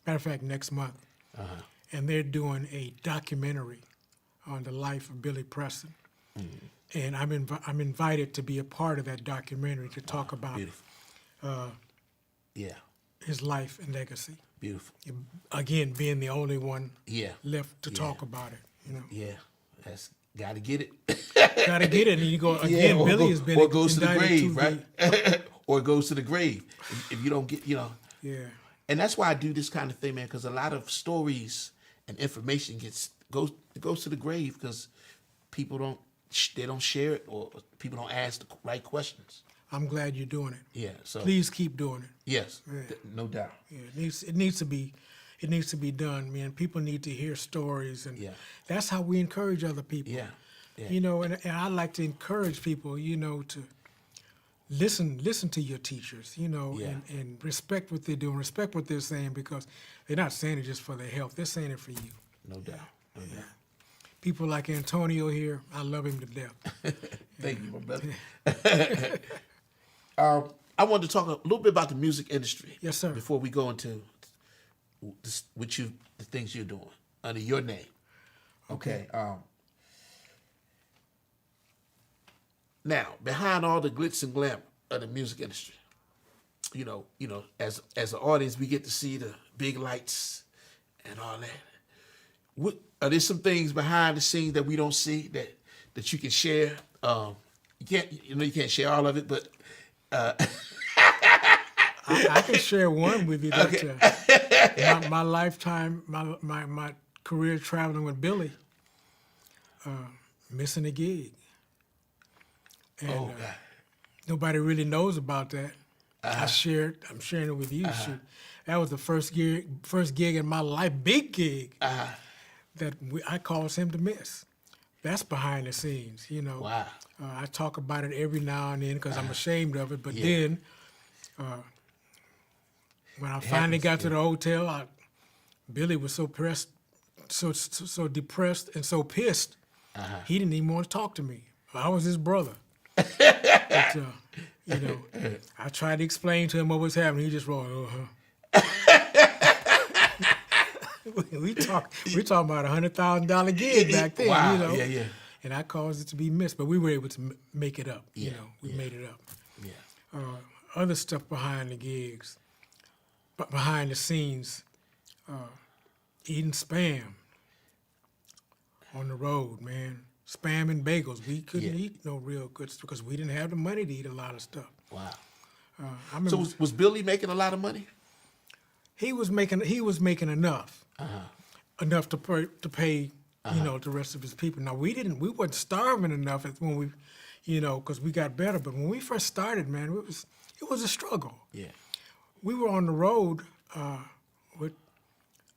Matter of fact, next month, and they're doing a documentary on the life of Billy Preston, and I'm invited to be a part of that documentary to talk about Beautiful. Yeah. his life and legacy. Beautiful. Again, being the only one Yeah. left to talk about it, you know. Yeah. That's got to get it. Got to get it, and you go again. Billy has been or it goes to the indicted grave, right? Or it goes to the grave if you don't get, Yeah. And that's why I do this kind of thing, man, because a lot of stories and information goes to the grave because people don't share it, or people don't ask the right questions. I'm glad you're doing it. Yeah. So Please keep doing it. yes, Yeah. no doubt. Yeah, it needs to be done, man. People need to hear stories, and Yeah. that's how we encourage other people. Yeah. Yeah. You know, and I like to encourage people, you know, to listen to your teachers, you know, Yeah. and respect what they're doing, respect what they're saying, because they're not saying it just for their health. They're saying it for you. No doubt. No doubt. People like Antonio here, I love him to death. Thank you, my brother. I wanted to talk a little bit about the music industry. Yes, sir. Before we go into the things you're doing under your name. Okay. Now, behind all the glitz and glam of the music industry, you know, as an audience, we get to see the big lights and all that. Are there some things behind the scenes that we don't see that you can share? You can't share all of it, but I can share one with you. That, my lifetime, my career traveling with Billy, missing a gig, and nobody really knows about that. I'm sharing it with you. Shoot, that was the first gig in my life, big gig. That I caused him to miss. That's behind the scenes, you know. Wow. I talk about it every now and then because I'm ashamed of it. But then, when I finally got to the hotel, Billy was so pressed, so depressed and so pissed, he didn't even want to talk to me. I was his brother. But, you know, I tried to explain to him what was happening. He just rolled, We talking about $100,000 gig back then, wow. you know. Yeah. And I caused it to be missed, but we were able to make it up. Yeah. You know, we made it up. Yeah. Other stuff behind the gigs, but behind the scenes, eating Spam on the road, man. Spam and bagels. We couldn't eat no real good stuff because we didn't have the money to eat a lot of stuff. Wow. I remember So was Billy making a lot of money? he was making enough. Enough to pay, you know, the rest of his people. Now we weren't starving enough when we, you know, because we got better. But when we first started, man, it was a struggle. Yeah. We were on the road with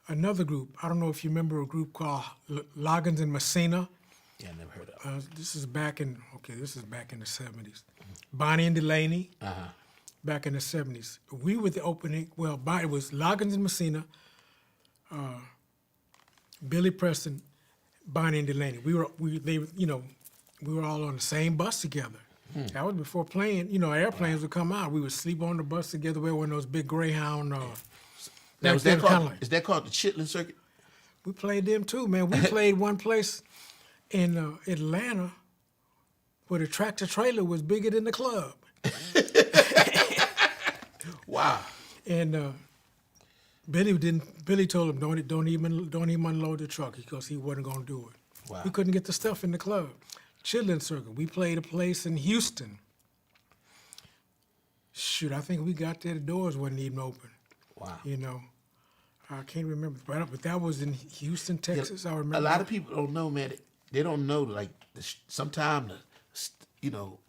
another group. I don't know if you remember a group called Loggins and Messina. Yeah, I never heard of. This is back in the 70s. Bonnie and Delaney. Back in the 70s. We were the opening. Well, it was Loggins and Messina. Billy Preston, Bonnie and Delaney. We were all on the same bus together. That was before airplanes would come out. We would sleep on the bus together. We were in those big Greyhound. Now, is that called the Chitlin Circuit? We played them too, man. We played one place in Atlanta where the tractor trailer was bigger than the club. Wow. And Billy told him don't even unload the truck because he wasn't gonna do it. Wow. We couldn't get the stuff in the club. Chitlin Circuit. We played a place in Houston. Shoot, I think we got there, the doors wasn't even open. Wow. You know, I can't remember, but that was in Houston, Texas. I remember. A lot of people don't know, man. They don't know, like, sometimes,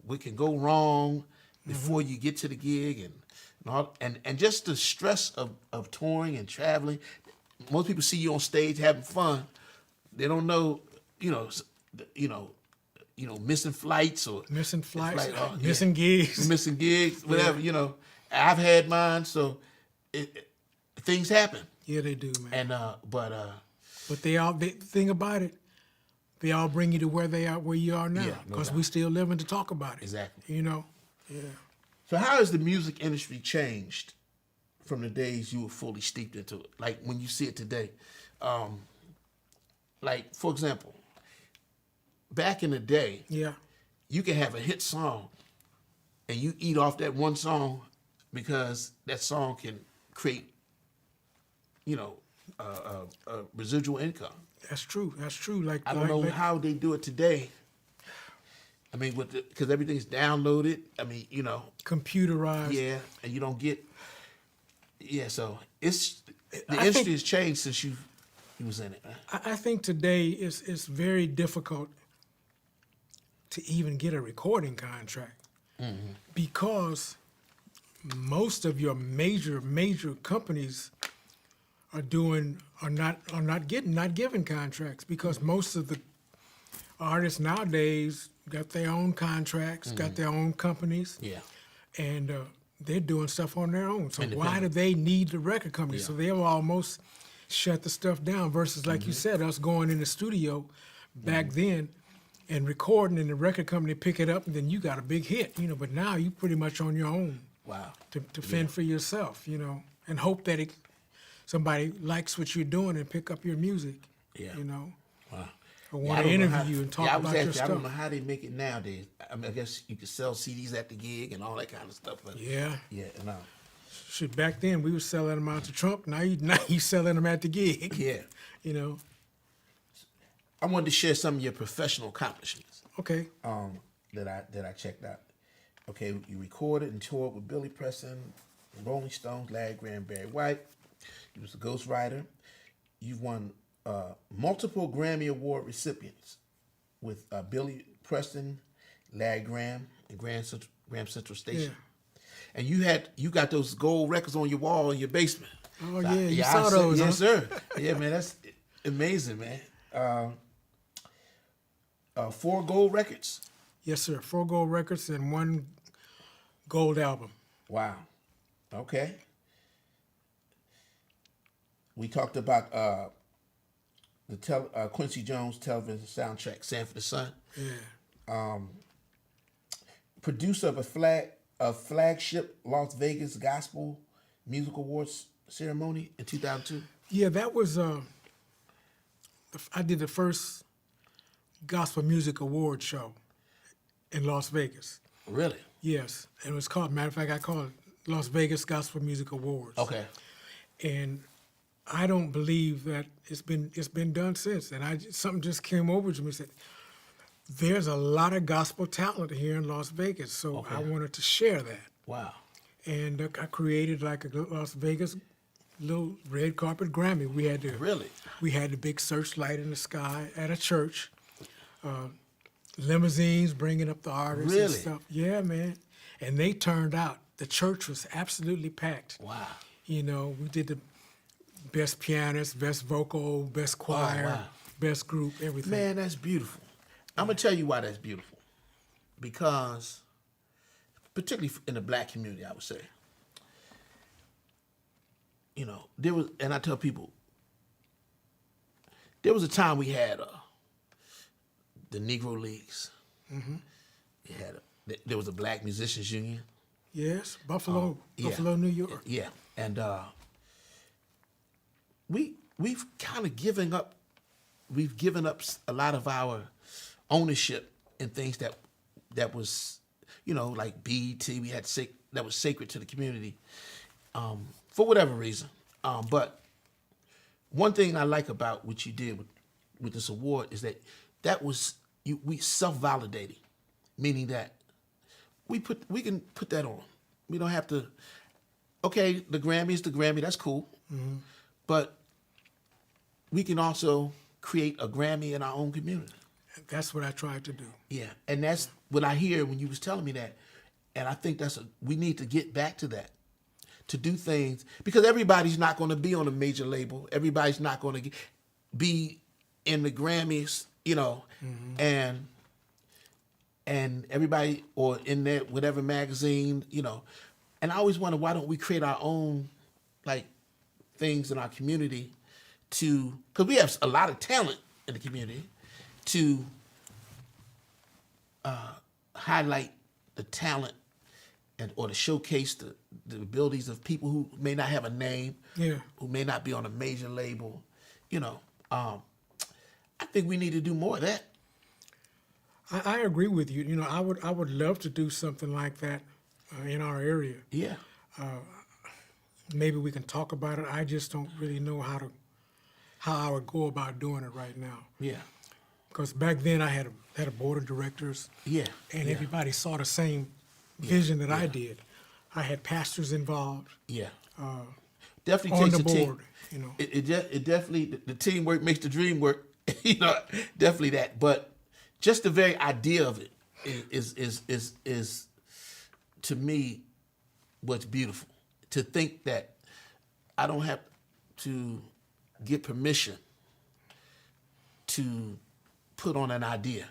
what can go wrong before you get to the gig and just the stress of touring and traveling. Most people see you on stage having fun. They don't know, missing flights or missing flights, missing gigs, whatever. I've had mine, so things happen. Yeah, they do, man. And but the thing about it, they all bring you to where you are now, because we still living to talk about it. Exactly. You know. Yeah. So how has the music industry changed from the days you were fully steeped into it? Like when you see it today, like for example, back in the day, you can have a hit song, and you eat off that one song because that song can create, a residual income. That's true. Like I don't know how they do it today. I mean, because everything's downloaded. I mean, computerized. Yeah, and you don't get. Yeah, so the industry has changed since you was in it. I think today it's very difficult to even get a recording contract because most of your major companies are not giving contracts because most of the artists nowadays got their own contracts, got their own companies, and they're doing stuff on their own. So why do they need the record company? So they'll almost shut the stuff down versus, like you said, us going in the studio back then and recording, and the record company pick it up, and then you got a big hit, you know. But now you pretty much on your own. Wow. To fend for yourself, you know, and hope that somebody likes what you're doing and pick up your music. Yeah. You know. Wow. Or want to interview you and talk about your stuff. I don't know how they make it nowadays. I mean, I guess you could sell CDs at the gig and all that kind of stuff. But yeah. Yeah. No. Shit, back then we were selling them out to Trump. Now you selling them at the gig. Yeah. You know. I wanted to share some of your professional accomplishments. Okay. That I checked out. Okay, you recorded and toured with Billy Preston, Rolling Stones, Larry Graham, Barry White. You was a ghostwriter. You've won multiple Grammy Award recipients with Billy Preston, Larry Graham, and Graham Central Station. Yeah. And you got those gold records on your wall in your basement. Oh yeah, you saw those? Yes, sir. Yeah, man, that's amazing, man. 4 gold records. Yes, sir. 4 gold records and 1 gold album. Wow. Okay. We talked about the Quincy Jones television soundtrack, "Sanford the Sun." Yeah. Producer of a flagship Las Vegas Gospel Music Awards ceremony in 2002. Yeah, that was. I did the first gospel music award show in Las Vegas. Really? Yes, and it was called. Matter of fact, I called it Las Vegas Gospel Music Awards. Okay. And I don't believe that it's been done since. And something just came over to me and said, there's a lot of gospel talent here in Las Vegas, so Okay. I wanted to share that. Wow. And I created like a Las Vegas little red carpet Grammy. We had the big searchlight in the sky at a church, limousines bringing up the artists and Really? stuff. Yeah, man. And they turned out. The church was absolutely packed. Wow. You know, we did the best pianist, best vocal, best choir, wow. best group, everything. Man, that's beautiful. I'm gonna tell you why that's beautiful. Because, particularly in the black community, I would say, you know, and I tell people, there was a time we had the Negro Leagues. Mm-hmm. There was a Black Musicians Union. Yes, Buffalo, yeah. New York. Yeah, and we've kind of given up. We've given up a lot of our ownership in things that was, you know, like BET. We had that was sacred to the community, for whatever reason. But one thing I like about what you did with this award is that was we self-validating, meaning that we can put that on. We don't have to. Okay, the Grammy is the Grammy. That's cool, but we can also create a Grammy in our own community. That's what I tried to do. Yeah, and that's what I hear when you was telling me that, and I think we need to get back to that, to do things, because everybody's not going to be on a major label. Everybody's not going to be in the Grammys, you know, and everybody, or in that whatever magazine, you know. And I always wonder, why don't we create our own, like, things in our community because we have a lot of talent in the community, to highlight the talent or to showcase the abilities of people who may not have a name, who may not be on a major label, you know. I think we need to do more of that. I agree with you. You know, I would love to do something like that in our area. Yeah. Maybe we can talk about it. I just don't really know how I would go about doing it right now. Yeah. Because back then I had a board of directors. Yeah. And everybody saw the same vision that I did. I had pastors involved. Yeah. Definitely on takes the a team. board, you know. It definitely, the teamwork makes the dream work. You know, definitely that. But just the very idea of it is to me what's beautiful. To think that I don't have to get permission to put on an idea.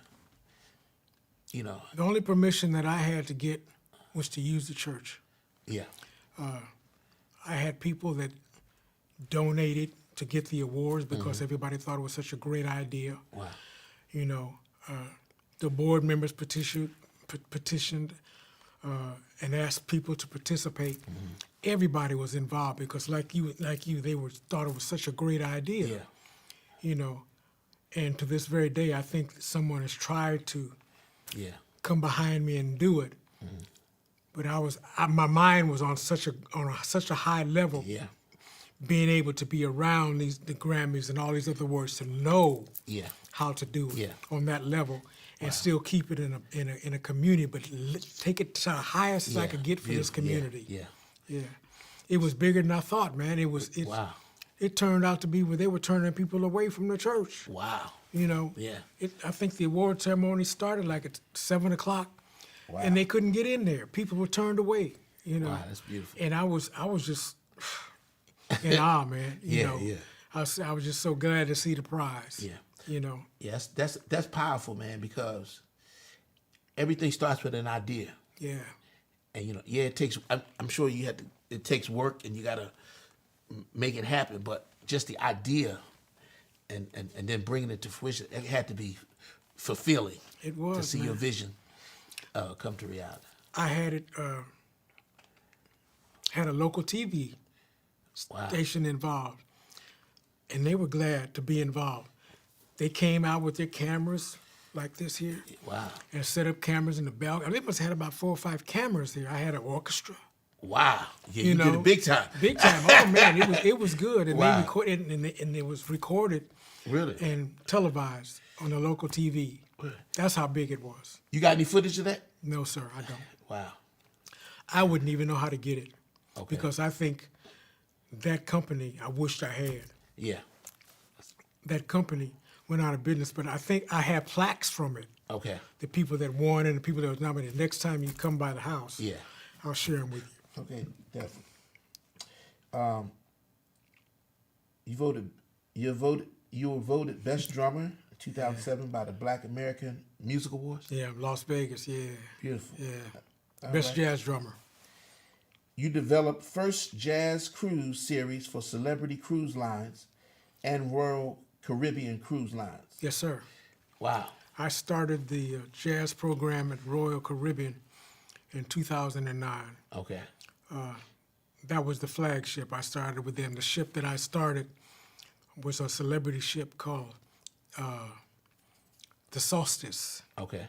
You know. The only permission that I had to get was to use the church. Yeah. I had people that donated to get the awards because everybody thought it was such a great idea. Wow. You know, the board members petitioned and asked people to participate. Everybody was involved because, like you, they thought it was such a great idea. Yeah. You know, and to this very day, I think someone has tried to come behind me and do it. But my mind was on such a high level. Yeah. Being able to be around the Grammys and all these other awards to know how to do it on that level and still keep it in a community, but take it to the highest as I could get for this community. Yeah. It was bigger than I thought, man. Wow. It turned out to be where they were turning people away from the church. Wow. You know. Yeah. I think the award ceremony started like at 7 o'clock, and they couldn't get in there. People were turned away. You know. Wow, that's beautiful. And I was just in awe, man. You know. I was just so glad to see the prize. Yeah. You know. Yes, that's powerful, man, because everything starts with an idea. Yeah. And you know, it takes. I'm sure it takes work, and you got to make it happen. But just the idea, and then bringing it to fruition, it had to be fulfilling. It was to see your vision come to reality. I had it. Had a local TV station involved, and they were glad to be involved. They came out with their cameras like this here. Wow. And set up cameras in the balcony. They must have had about 4 or 5 cameras there. I had an orchestra. Wow. Yeah, you did it big time. Big time. Oh, man, it was good. And they recorded, and it was recorded. Really? And televised on the local TV. Really? That's how big it was. You got any footage of that? No, sir, I don't. Wow. I wouldn't even know how to get it. Okay. Because I think that company, I wished I had. Yeah. That company went out of business, but I think I have plaques from it. Okay. The people that won and the people that was nominated. Next time you come by the house, I'll share them with you. Okay, definitely. You were voted best drummer in 2007 by the Black American Music Awards. Yeah, Las Vegas. Yeah. Beautiful. Yeah. Best jazz drummer. You developed first jazz cruise series for Celebrity Cruise Lines and Royal Caribbean Cruise Lines. Yes, sir. Wow. I started the jazz program at Royal Caribbean in 2009. Okay. That was the flagship. I started with them. The ship that I started was a celebrity ship called the Solstice. Okay.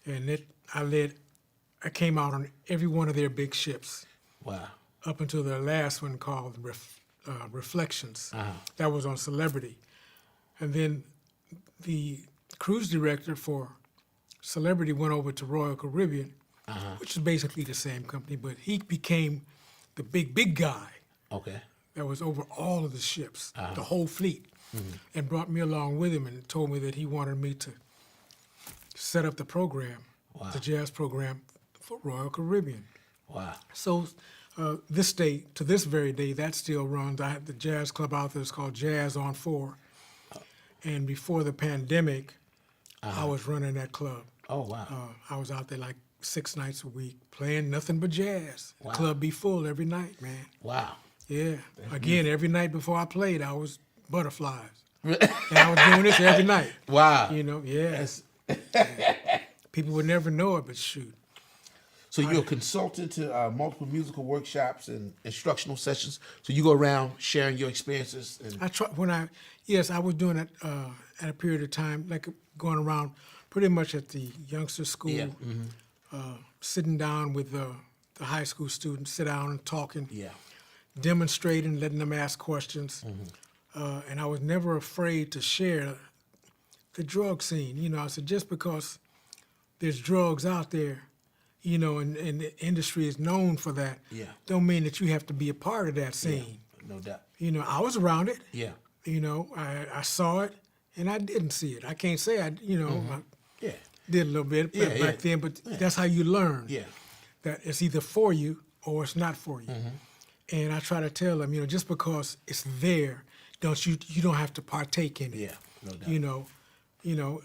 And I came out on every one of their big ships. Wow. Up until their last one called Reflections. That was on Celebrity. And then the cruise director for Celebrity went over to Royal Caribbean, which is basically the same company, but he became the big guy. Okay. That was over all of the ships, the whole fleet, and brought me along with him and told me that he wanted me to set up the program, the jazz program for Royal Caribbean. Wow. So to this very day, that still runs. I have the jazz club out there. It's called Jazz on 4. And before the pandemic, I was running that club. Oh, wow. I was out there like 6 nights a week playing nothing but jazz. Wow. The club be full every night, man. Wow. Yeah. Again, every night before I played, I was butterflies. And I was doing this every night. Wow. You know, yeah. People would never know it, but shoot. So you're a consultant to multiple musical workshops and instructional sessions. So you go around sharing your experiences. And I was doing it at a period of time, like going around pretty much at the youngster school, sitting down with the high school students, sit down and talking, demonstrating, letting them ask questions. And I was never afraid to share the drug scene. You know, I said, just because there's drugs out there, you know, and the industry is known for that, don't mean that you have to be a part of that scene. No doubt. You know, I was around it. Yeah. You know, I saw it, and I didn't see it. I can't say I did a little bit back then, but that's how you learn. Yeah. That it's either for you or it's not for you. And I try to tell them, you know, just because it's there, you don't have to partake in it. Yeah, no doubt. You know,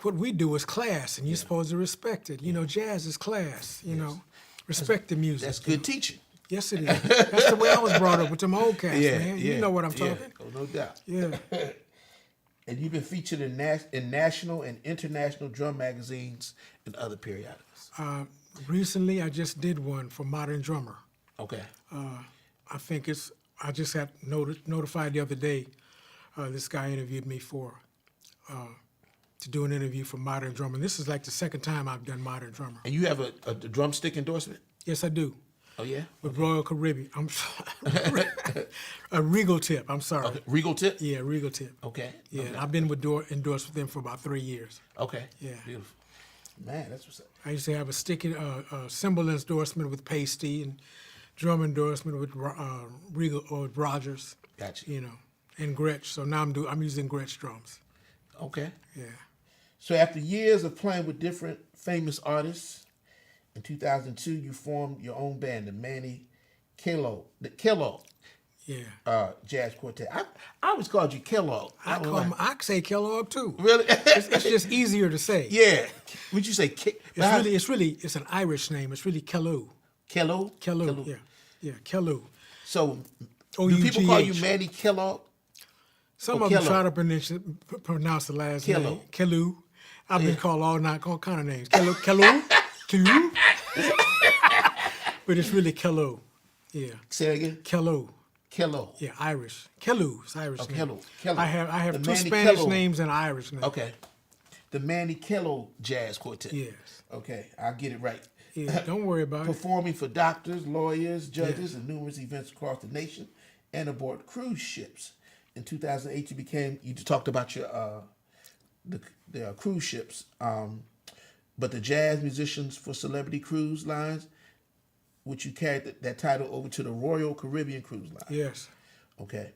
what we do is class, and you're supposed to respect it. You know, jazz is class. You know, respect the music. That's good teaching. Yes, it is. That's the way I was brought up with them old cats, man. Yeah, You know what I'm yeah. talking. Oh, no doubt. Yeah. And you've been featured in national and international drum magazines and other periodicals. Recently, I just did one for Modern Drummer. Okay. I think it's. I just got notified the other day. This guy interviewed me to do an interview for Modern Drummer. And this is like the second time I've done Modern Drummer. And you have a drumstick endorsement? Yes, I do. Oh, yeah? With Royal Caribbean. I'm sorry. A Regal Tip. I'm sorry. Okay. Regal Tip? Yeah, Regal Tip. Okay. Yeah, Okay. I've been endorsed with them for about 3 years. Okay. Yeah. Beautiful. Man, that's what's up. I used to have a cymbal endorsement with Pasty and drum endorsement with Regal or Rogers. Gotcha. You know, and Gretsch. So now I'm using Gretsch drums. Okay. Yeah. So after years of playing with different famous artists, in 2002 you formed your own band, the Manny Kellough Yeah. Jazz Quartet. I always called you Kellough. I say Kellogg too. Really? It's just easier to say. Yeah. Would you say It's an Irish name. It's really Kellough. Kellough? Kellough. Yeah. Yeah. Kellough. So O-U-G-H. do people call you Manny Kellogg? Some Oh, of them Kellough. try to pronounce the last Kellough. name. Kellough. I've been called all kind of names. Kellough. Kellough. But it's really Kellough. Yeah. Say it again. Kellough. Kellough. Yeah, Irish. Kellough is Irish name. Kellough. Kellough. I have The two Manny Spanish Kellough. names and an Irish name. Okay. The Manny Kellough Jazz Quartet. Yes. Okay, I'll get it right. Yeah, don't worry about it. Performing for doctors, lawyers, judges, and numerous events across the nation, and aboard cruise ships. In 2008, you talked about your the cruise ships, but the jazz musicians for Celebrity Cruise Lines, which you carried that title over to the Royal Caribbean Cruise Line. Yes. Okay.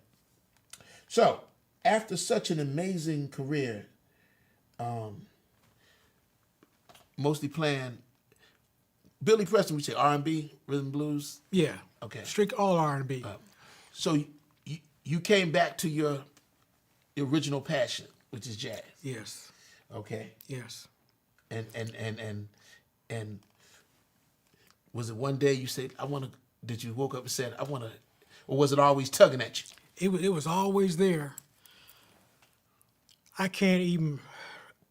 So after such an amazing career, mostly playing Billy Preston, we say R&B, rhythm blues. Yeah. Okay. Strict all R&B. So you came back to your original passion, which is jazz. Yes. Okay. Yes. And was it one day you said, did you woke up and said, or was it always tugging at you? It was always there. I can't even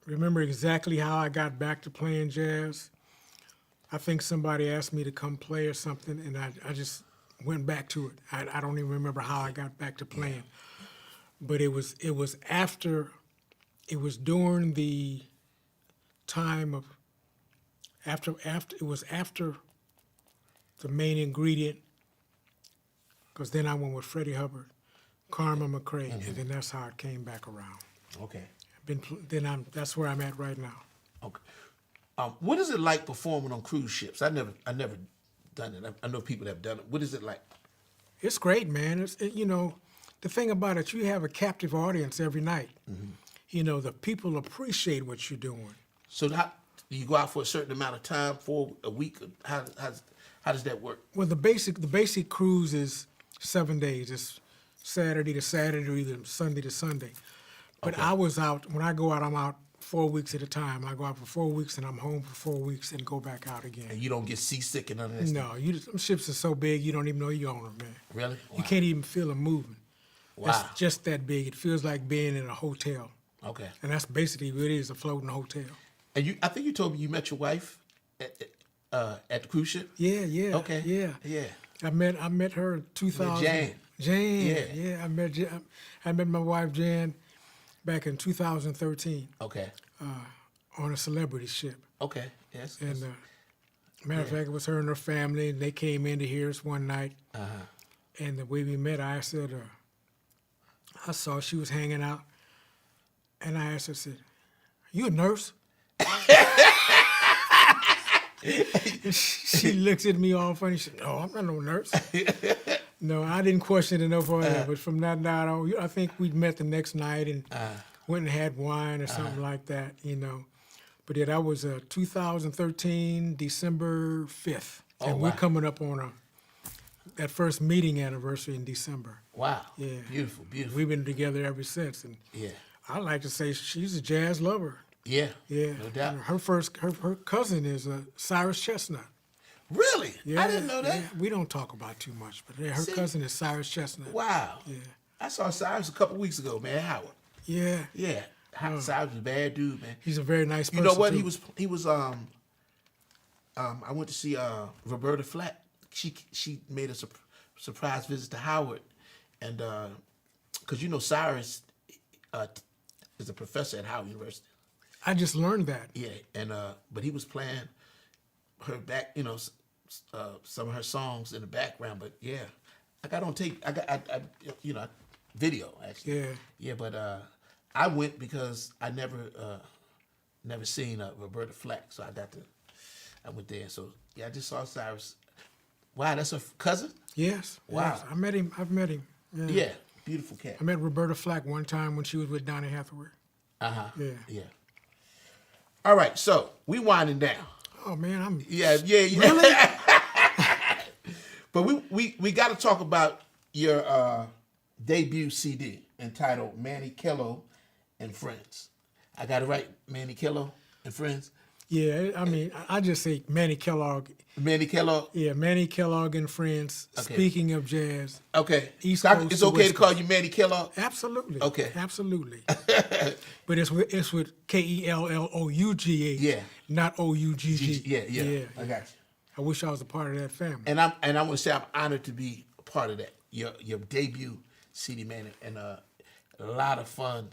remember exactly how I got back to playing jazz. I think somebody asked me to come play or something, and I just went back to it. I don't even remember how I got back to playing. But it was during the time of after the main ingredient, because then I went with Freddie Hubbard, Karma McRae, and then that's how it came back around. Okay. That's where I'm at right now. Okay. What is it like performing on cruise ships? I never done it. I know people that have done it. What is it like? It's great, man. The thing about it, you have a captive audience every night. Mm-hmm. You know, the people appreciate what you're doing. So do you go out for a certain amount of time, for a week? How does that work? Well, the basic cruise is 7 days. It's Saturday to Saturday or either Sunday to Sunday. But I was out, when I go out, I'm out 4 weeks at a time. I go out for 4 weeks and I'm home for 4 weeks and go back out again. And you don't get seasick and none of that stuff? No, them ships are so big you don't even know you're on them, man. Really? Wow. You can't even feel them moving. Wow. It's just that big. It feels like being in a hotel. Okay. And that's basically what it is, a floating hotel. And I think you told me you met your wife at the cruise ship? Yeah. Okay. Yeah. I met her in 2000. Jan. Yeah. I met my wife Jan back in 2013. Okay. On a celebrity ship. Okay. Yes. And matter of fact, it was her and her family, and they came in to hear us one night. And the way we met, I said, I saw she was hanging out, and I asked her, I said, "You a nurse?" She looks at me all funny. She said, "No, I'm not no nurse." No, I didn't question it no further. But from that night on, I think we met the next night and went and had wine or something like that, you know. But yeah, that was 2013, December 5th. Oh, and wow. we're coming up on that first meeting anniversary in December. Wow. Yeah. Beautiful. We've been together ever since. And Yeah. I like to say she's a jazz lover. Yeah. Yeah. No doubt. Her cousin is Cyrus Chestnut. Really? Yeah, I didn't know that. yeah. We don't talk about too much, but her See? cousin is Cyrus Chestnut. Wow. Yeah. I saw Cyrus a couple weeks ago, man. Howard. Yeah. Yeah. Cyrus was a bad dude, man. He's a very nice You person. know what? too. He was I went to see Roberta Flack. She made a surprise visit to Howard, and because Cyrus is a professor at Howard University. I just learned that. Yeah, and but he was playing her back, some of her songs in the background. But yeah, I got on tape. I video actually. Yeah. Yeah, but I went because I never seen Roberta Flack, so I went there. So yeah, I just saw Cyrus. Wow, that's her cousin. Yes. Wow. Yes. I met him. I've met him. Yeah. Yeah, beautiful cat. I met Roberta Flack one time when she was with Donny Hathaway. Yeah. Yeah. All right, so we winding down. Oh man, I'm. Yeah. Really? But we got to talk about your debut CD entitled Manny Kellough and Friends. I got it right, Manny Kellough and Friends. Yeah, I mean, I just say Manny Kellogg. Manny Kellough. Yeah, Manny Kellogg and Friends. Okay. Speaking of jazz. Okay. East So Coast it's to okay West to call Coast. you Manny Kellough. Absolutely. Okay. Absolutely. But it's with Kellouga. Yeah. Not Ougg. Yeah. I got you. I wish I was a part of that family. And I want to say I'm honored to be a part of that. Your debut CD, man, and a lot of fun.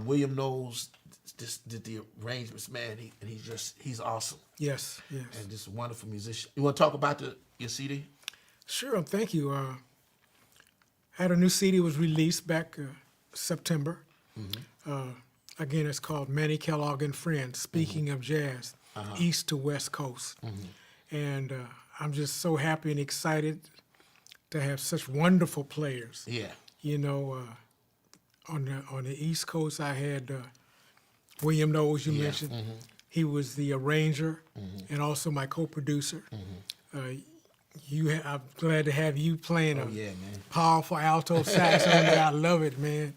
William Knowles did the arrangements, man. He's awesome. Yes. And just a wonderful musician. You want to talk about your CD? Sure. Thank you. Had a new CD was released back September. Again, it's called Manny Kellough and Friends. Speaking of jazz, East to West Coast. And I'm just so happy and excited to have such wonderful players. Yeah. On the East Coast, I had William Knowles, you mentioned. He was the arranger and also my co-producer. I'm glad to have you playing man. powerful alto sax on there. I love it, man.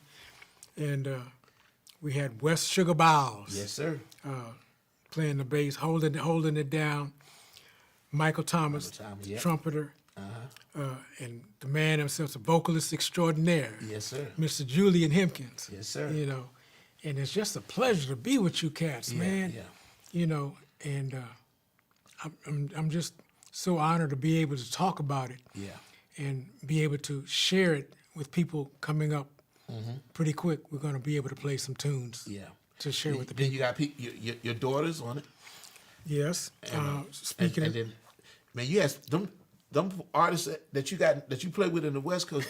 And we had West Sugar Bowles. Yes, sir. Playing the bass, holding it down. Michael Thomas, yeah. trumpeter. And the man himself, a vocalist extraordinaire. Yes, sir. Mr. Julian Hempkins. Yes, sir. And it's just a pleasure to be with you cats, man. Yeah. And I'm just so honored to be able to talk about it. Yeah. And be able to share it with people coming up pretty quick. We're going to be able to play some tunes. Yeah. To share with the then people. you got your daughters on it. Yes. And, Speaking and then, man, you have them artists that you play with in the West Coast.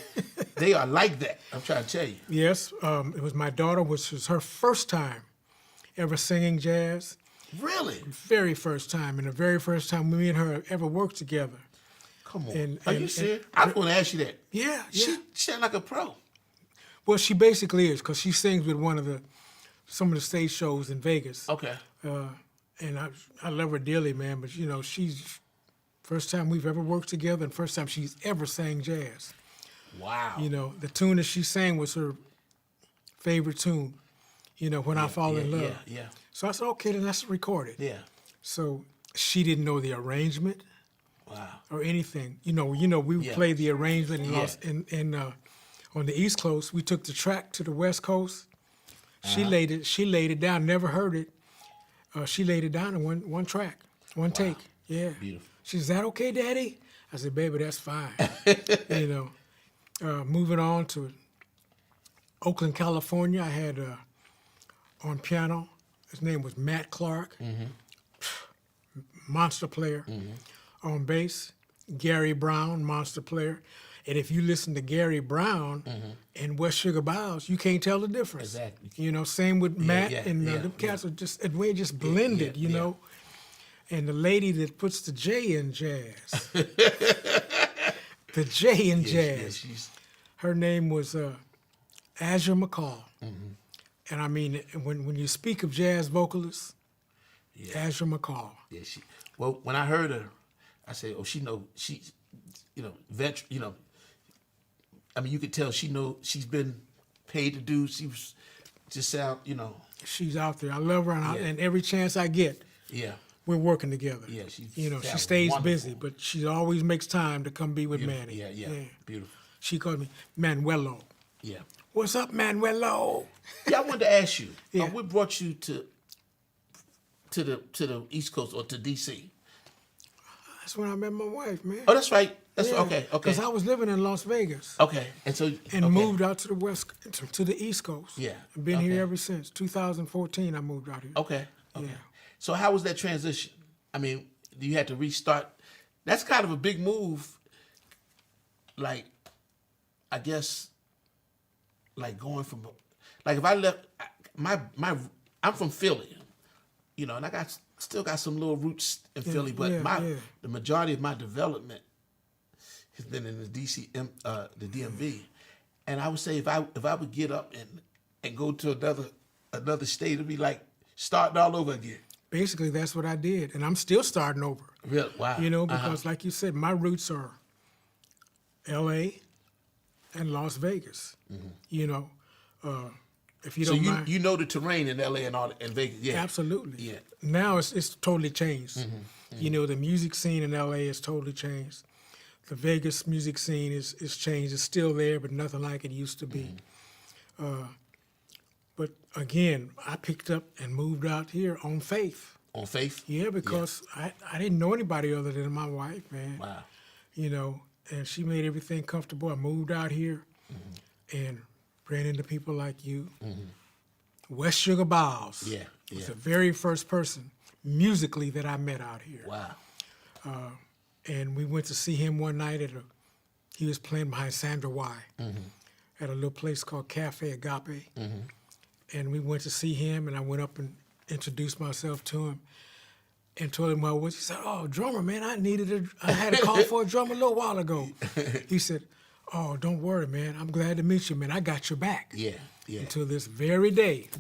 They are like that. I'm trying to tell you. Yes. It was my daughter, which was her first time ever singing jazz. Really? Very first time, and the very first time me and her ever worked together. Come on. Are you serious? I was going to ask you that. Yeah. She sound like a pro. Well, she basically is, because she sings with some of the stage shows in Vegas. Okay. And I love her dearly, man. But she's first time we've ever worked together, and first time she's ever sang jazz. Wow. The tune that she sang was her favorite tune. When I fall in love. Yeah. So I said, okay, then let's record it. Yeah. So she didn't know the arrangement. Wow. Or anything. We played the arrangement in on the East Coast. We took the track to the West Coast. She laid it down, never heard it. She laid it down in one track, one take. Yeah. Beautiful. She said, "Is that okay, Daddy?" I said, "Baby, that's fine." Moving on to Oakland, California, I had on piano, his name was Matt Clark, monster player. On bass, Gary Brown, monster player. And if you listen to Gary Brown and West Sugar Bowles, you can't tell the difference. Exactly. Same with Matt and the cats are just the way it just blended, you know. And the lady that puts the J in jazz, the J in jazz, her name was Azure McCall. And I mean, when you speak of jazz vocalists, Azure McCall. Yeah, well, when I heard her, I said, "Oh, she's veteran. I mean, you could tell she's been paid to do. She was just out, She's out there. I love her, and every chance I get, we're working together. Yeah, she she stays busy, but she always makes time to come be with Beautiful. Manny. Yeah, beautiful. She called me Manuelo. Yeah. What's up, Manuelo? Yeah, I wanted to ask you. Yeah. What brought you to the East Coast or to DC? That's when I met my wife, man. Oh, that's right. That's okay. Because I was living in Las Vegas. Okay, and so moved out to the to the East Coast. Yeah. I've been here ever since 2014. I moved out here. Okay. Yeah. So how was that transition? I mean, you had to restart. That's kind of a big move. Like, I guess, like going from, like if I left, I'm from Philly, and I still got some little roots in Philly, but the majority of my development has been in the the DMV, and I would say if I would get up and go to another state, it'd be like starting all over again. Basically, that's what I did, and I'm still starting over. Really? Wow. Because like you said, my roots are L.A. and Las Vegas. Mm-hmm. If you don't mind. You know the terrain in L.A. and Vegas, yeah. Absolutely. Yeah. Now it's totally changed. Mm-hmm. Mm-hmm. The music scene in L.A. is totally changed. The Vegas music scene is changed. It's still there, but nothing like it used to be. Mm-hmm. But again, I picked up and moved out here on faith. On faith? Yeah, because I didn't know anybody other than my wife, man. Wow. And she made everything comfortable. I moved out here and ran into people like you. Mm-hmm. West Sugar Bowles was the very first person musically that I met out here. Wow. And we went to see him one night he was playing behind Sandra Y at a little place called Cafe Agape. Mm-hmm. And we went to see him, and I went up and introduced myself to him and told him what I was. He said, "Oh, drummer, man, I had a call for a drummer a little while ago." He said, "Oh, don't worry, man. I'm glad to meet you, man. I got your back." Yeah, yeah. Until this very day,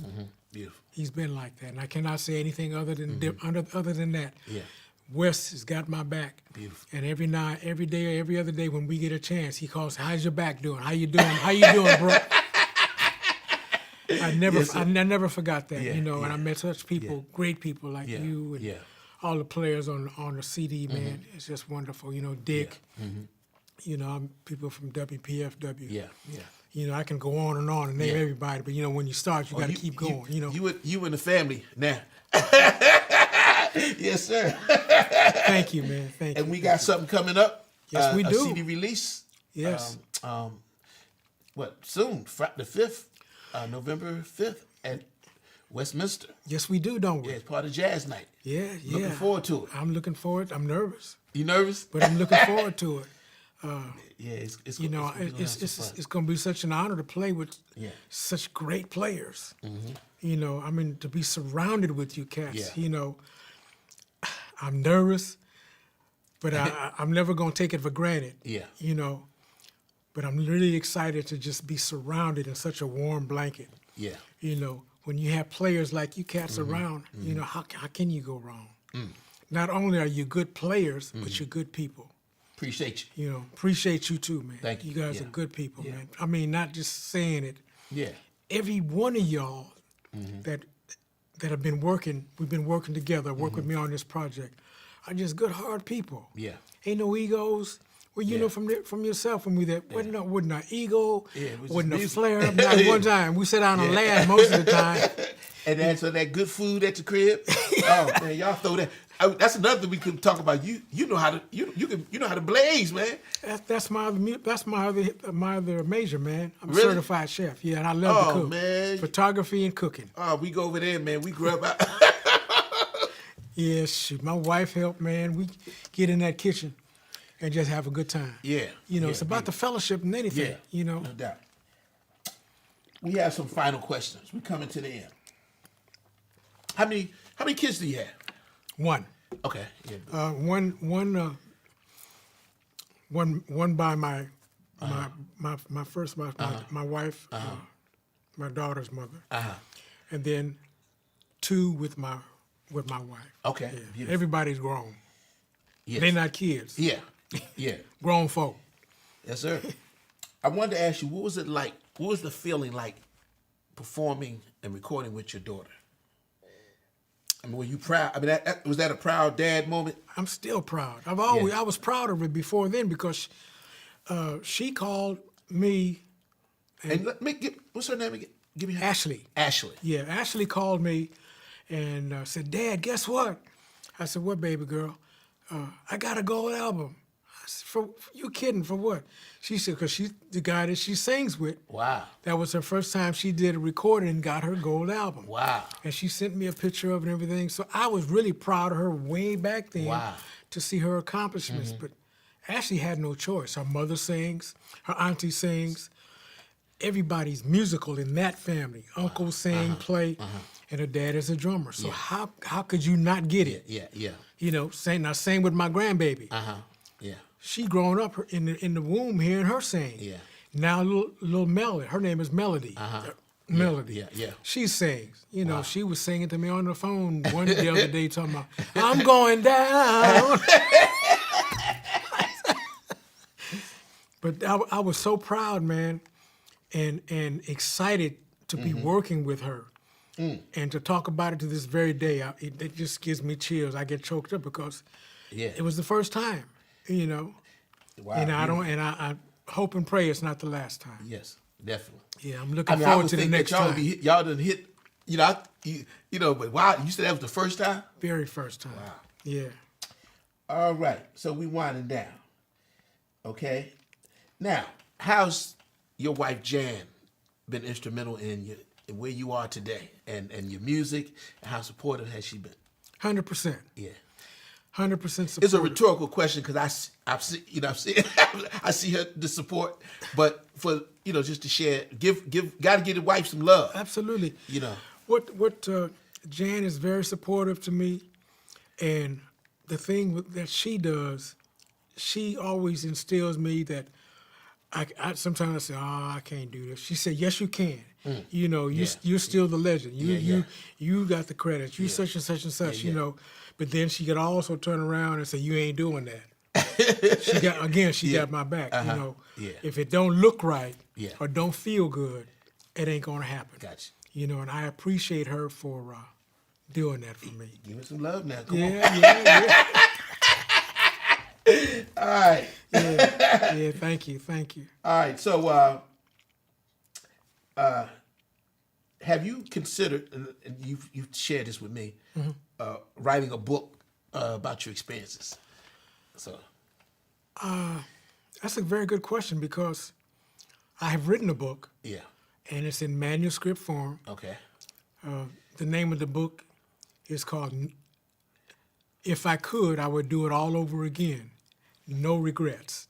Beautiful. He's been like that, and I cannot say anything other than that. Yeah. Wes has got my back. Beautiful. And every night, every day, every other day when we get a chance, he calls, "How's your back doing? How you doing? How you doing, bro?" I never forgot that, and I met such people, great people like you and all the players on the CD, man. It's just wonderful. Dick, I'm people from WPFW. Yeah, yeah. I can go on and name everybody, but when you start, you got to keep going. You and the family now. Yes, sir. Thank you, man. Thank you. And we got something coming up. Yes, we do. A CD release. Yes. Soon, the 5th, November 5th at Westminster. Yes, we do, don't we? Yeah, it's part of Jazz Night. Yeah. Looking forward to it. I'm looking forward. I'm nervous. You nervous? But I'm looking forward to it. It's going to be such an honor to play with such great players. Mm-hmm. To be surrounded with you cats. Yeah. I'm nervous, but I'm never going to take it for granted. Yeah. But I'm really excited to just be surrounded in such a warm blanket. Yeah. When you have players like you cats around, how can you go wrong? Not only are you good players, but you're good people. Appreciate you. Appreciate you too, man. Thank you. You guys are good people, man. I mean, not just saying it. Yeah. Every one of y'all that have been working, we've been working together, work with me on this project, are just good, hard people. Yeah. Ain't no egos. Well, you know from yourself when we there, wasn't an ego, wasn't a flare up. Not one time. We sat down and laughed most of the time. And then so that good food at the crib. Oh man, y'all throw that. That's another thing we can talk about. You know how to you know how to blaze, man. That's my other major, man. I'm a Really? certified chef. Yeah, and I love to cook. Man. Photography and cooking. Oh, we go over there, man. We grew up. Yeah, shoot. My wife helped, man. We get in that kitchen and just have a good time. Yeah. It's about the fellowship and anything. Yeah. No doubt. We have some final questions. We're coming to the end. How many kids do you have? One. Okay. Yeah. One by my wife, my daughter's mother, and then two with my wife. Okay. Yeah. Beautiful. Everybody's grown. Yes. They're not kids. Yeah. Yeah. Grown folk. Yes, sir. I wanted to ask you, what was it like? What was the feeling like performing and recording with your daughter? I mean, were you proud? I mean, was that a proud dad moment? I'm still proud. I was proud of her before then because she called me. And let me what's her name again? Give me Ashley. Ashley. Yeah, Ashley called me and said, "Dad, guess what?" I said, "What, baby girl?" "I got a gold album." I said, "For you kidding? For what?" She said, "Because she's the guy that she sings with." Wow. That was her first time she did a recording and got her gold album. Wow. And she sent me a picture of it and everything. So I was really proud of her way back then. Wow. To see her accomplishments. But Ashley had no choice. Her mother sings, her auntie sings. Everybody's musical in that family. Uncle sing, play, and her dad is a drummer. So how could you not get it? Yeah. You know, same with my grandbaby. Yeah. She grown up in the womb hearing her sing. Yeah. Now little Melody, her name is Melody. Melody. Yeah. She sings. You know, she was singing to me on the phone the other day talking about, "I'm going down." But I was so proud, man, and excited to be working with her. And to talk about it to this very day, it just gives me chills. I get choked up because it was the first time, you know. Wow. And I hope and pray it's not the last time. Yes, definitely. Yeah, I'm looking forward to the next time. Y'all done hit, you know, but wow, you said that was the first time? Very first time. Wow. Yeah. All right, so we winding down. Okay? Now, how's your wife Jan been instrumental in where you are today and your music, and how supportive has she been? 100%. Yeah. 100% supportive. It's a rhetorical question because I see her the support, but for just to share, got to give the wife some love. Absolutely. You know what Jan is very supportive to me, and the thing that she does, she always instills me that I sometimes I say, "Oh, I can't do this." She said, "Yes, you can. You know, you're still the legend. You got the credits. You such and such and such. You know." But then she could also turn around and say, "You ain't doing that." She got my back. You know, if it don't look right or don't feel good, it ain't gonna happen. Gotcha. You know, and I appreciate her for doing that for me. Give her some love now. Come on. Yeah. All right. Yeah. Thank you. All right. So, have you considered, and you've shared this with me, writing a book about your experiences? So, That's a very good question because I have written a book. Yeah. And it's in manuscript form. Okay. The name of the book is called "If I Could, I Would Do It All Over Again. No Regrets."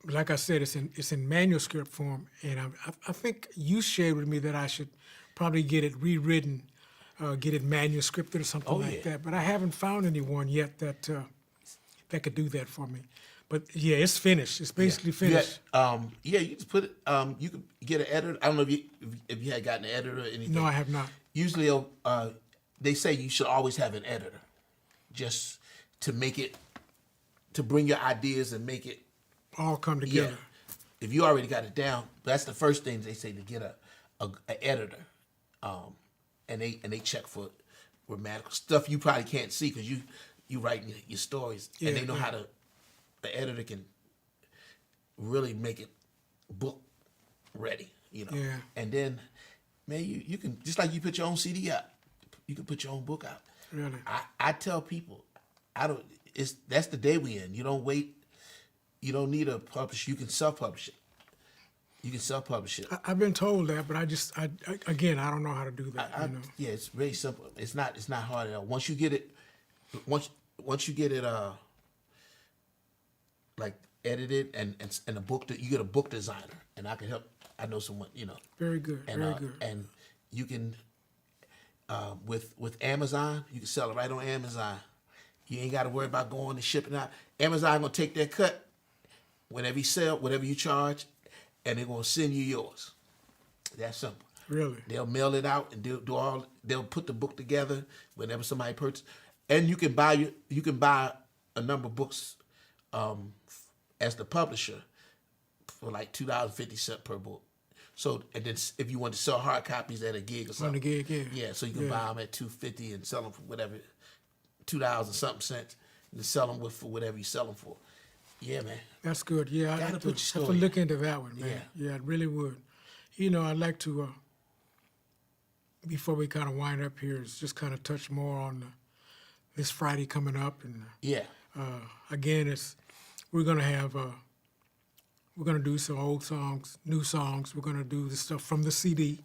Like I said, it's in manuscript form, and I think you shared with me that I should probably get it rewritten, get it manuscripted or something like that. But I haven't found anyone yet that could do that for me. But yeah, it's finished. It's basically finished. You just put it. You could get an editor. I don't know if you had gotten an editor or anything. No, I have not. Usually, they say you should always have an editor, just to make it, to bring your ideas and make it all come together. Yeah. If you already got it down, that's the first thing they say, to get an editor, and they check for grammatical stuff you probably can't see because you writing your stories, and they know how to. The editor can really make it book ready, you know. Yeah. And then, man, you can, just like you put your own CD out, you can put your own book out. Really? I tell people, that's the day we in. You don't wait. You don't need a publisher. You can self-publish it. I've been told that, but I don't know how to do that. Yeah, it's very simple. It's not hard at all. Once you get it, like edited and a book, that you get a book designer, and I can help. I know someone, you know. Very good. Very good. And you can, with Amazon, you can sell it right on Amazon. You ain't got to worry about going and shipping out. Amazon gonna take their cut whenever you sell, whatever you charge, and they're gonna send you yours. That's simple. Really? They'll mail it out and they'll put the book together whenever somebody purchases. And you can buy a number of books as the publisher for like $2.50 per book. So and then if you want to sell hard copies at a gig or something, On the gig, yeah. yeah. So you can buy them at $2.50 and sell them for whatever, $2 and something cents, and sell them for whatever you sell them for. Yeah, man. That's good. Yeah, I Gotta have put your to story. look into that one, man. Yeah, I really would. You know, I'd like to, before we kind of wind up here, is just kind of touch more on this Friday coming up. And Yeah. again, we're going to have, we're going to do some old songs, new songs. We're going to do the stuff from the CD.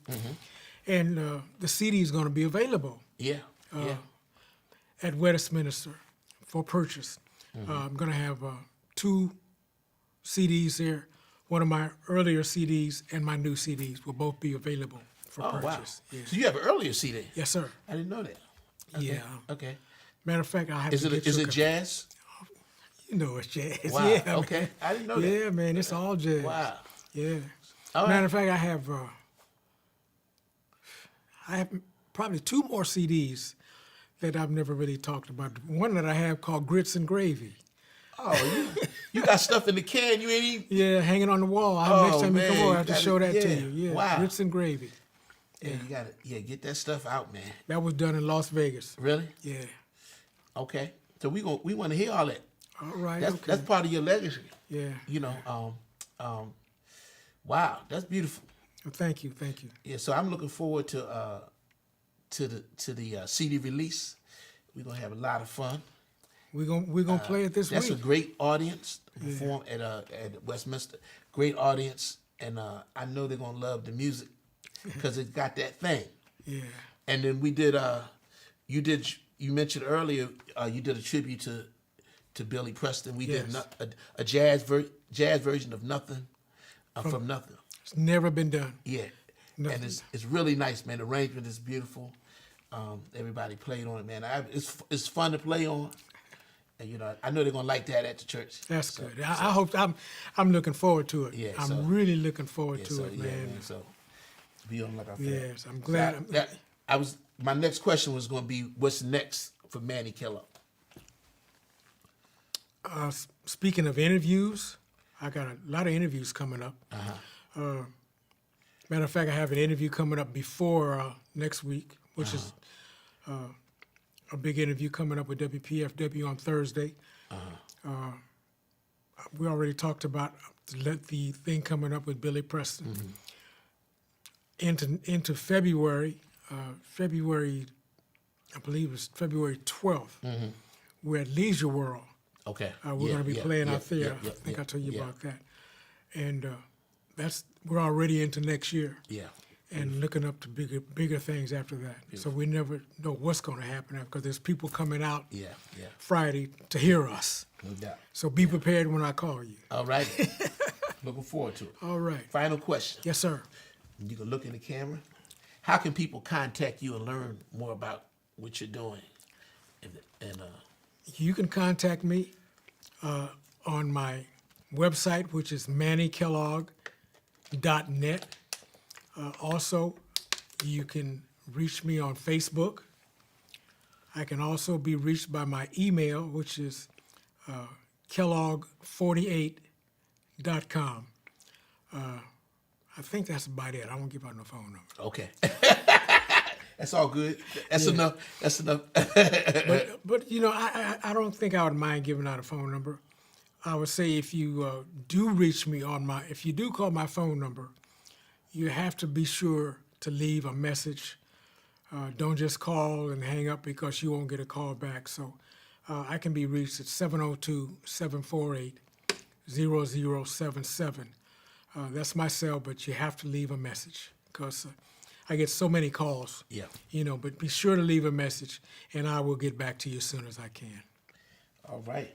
And the CD is going to be available Yeah. Yeah. at Westminster for purchase. I'm going to have 2 CDs there. One of my earlier CDs and my new CDs will both be available for Oh, wow. purchase. Yeah. So you have an earlier CD? Yes, sir. I didn't know that. Okay. Yeah. Okay. Matter of fact, I have Is to it get you a jazz? You know it's jazz. Wow. Yeah, man. Okay. I didn't know that. Yeah, man, it's all jazz. Wow. Yeah. All Matter right. of fact, I have probably 2 more CDs that I've never really talked about. One that I have called Grits and Gravy. Oh, you got stuff in the can you ain't even. Yeah, hanging on the wall. Next time you come over, I have to show that to you. Yeah, Wow. Grits and Gravy. Yeah, you gotta get that stuff out, man. That was done in Las Vegas. Really? Yeah. Okay. So we want to hear all that. All right. That's okay. that's part of your legacy. Yeah. You know. Wow, that's beautiful. Well, thank you. Thank you. Yeah. So I'm looking forward to the CD release. We're gonna have a lot of fun. We're gonna play it this That's week. a great audience to perform at Westminster. Great audience, and I know they're gonna love the music because it got that thing. Yeah. And then we did. You mentioned earlier. You did a tribute to Billy Preston. We did Yes. a jazz version of Nothing from Nothing. It's never been done. Yeah, Nothing. and it's really nice, man. The arrangement is beautiful. Everybody played on it, man. It's fun to play on. And, you know, I know they're gonna like that at the church. That's good. I hope I'm looking forward to it. Yeah, I'm really looking forward to so, it, yeah, man. So be on like I said. Yes, I'm glad. My next question was going to be, what's next for Manny Kellough? Speaking of interviews, I got a lot of interviews coming up. Matter of fact, I have an interview coming up before next week, which is a big interview coming up with WPFW on Thursday. We already talked about the thing coming up with Billy Preston. Into February, I believe it's February 12th, we're at Leisure World. Okay. We're going to be playing out there. I think I told you about that. And we're already into next year. Yeah. And looking up to bigger things after that. So we never know what's going to happen because there's people coming out Friday to hear us. No doubt. So be prepared when I call you. All right. Looking forward to it. All right. Final question. Yes, sir. You can look in the camera. How can people contact you and learn more about what you're doing? And You can contact me on my website, which is mannykellogg.net. Also, you can reach me on Facebook. I can also be reached by my email, which is kellogg48.com. I think that's about it. I won't give out no phone number. okay. That's all good. That's enough. That's enough. But you know, I don't think I would mind giving out a phone number. I would say if you do reach me if you do call my phone number, you have to be sure to leave a message. Don't just call and hang up because you won't get a call back. So I can be reached at 702-748-0077. That's my cell, but you have to leave a message because I get so many calls. Yeah. You know, but be sure to leave a message, and I will get back to you as soon as I can. All right.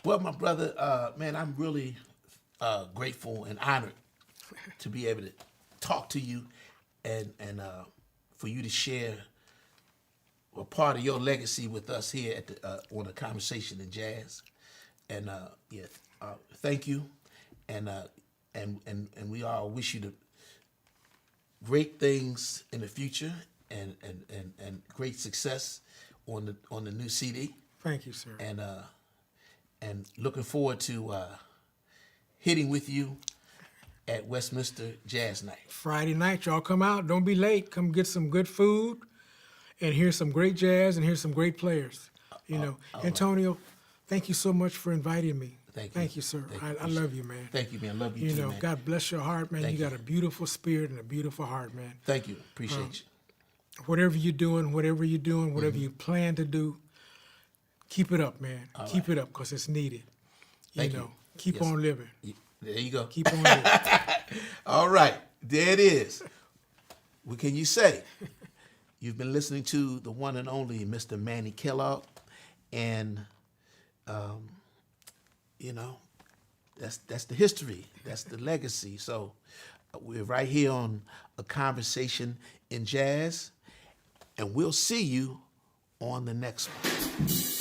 Well, my brother, man, I'm really grateful and honored to be able to talk to you and for you to share a part of your legacy with us here at on a Conversation in Jazz. And thank you. And we all wish you the great things in the future and great success on the new CD. Thank you, sir. And looking forward to hitting with you at Westminster Jazz Night. Friday night, y'all come out. Don't be late. Come get some good food and hear some great jazz and hear some great players. You know, Antonio, thank you so much for inviting me. Thank you. Thank you, sir. I love you, man. Thank you, man. Love you You too, know, man. God bless your heart, man. Thank You got a beautiful spirit and a beautiful heart, man. Thank you. Appreciate you. Whatever you're doing, whatever you plan to do, keep it up, man. Keep it up, because it's needed. Thank you. Keep Yes. on living. There you go. Keep on living. All right. There it is. What can you say? You've been listening to the one and only Mr. Manny Kellough, and you know, that's the history. That's the legacy. So we're right here on A Conversation in Jazz, and we'll see you on the next one.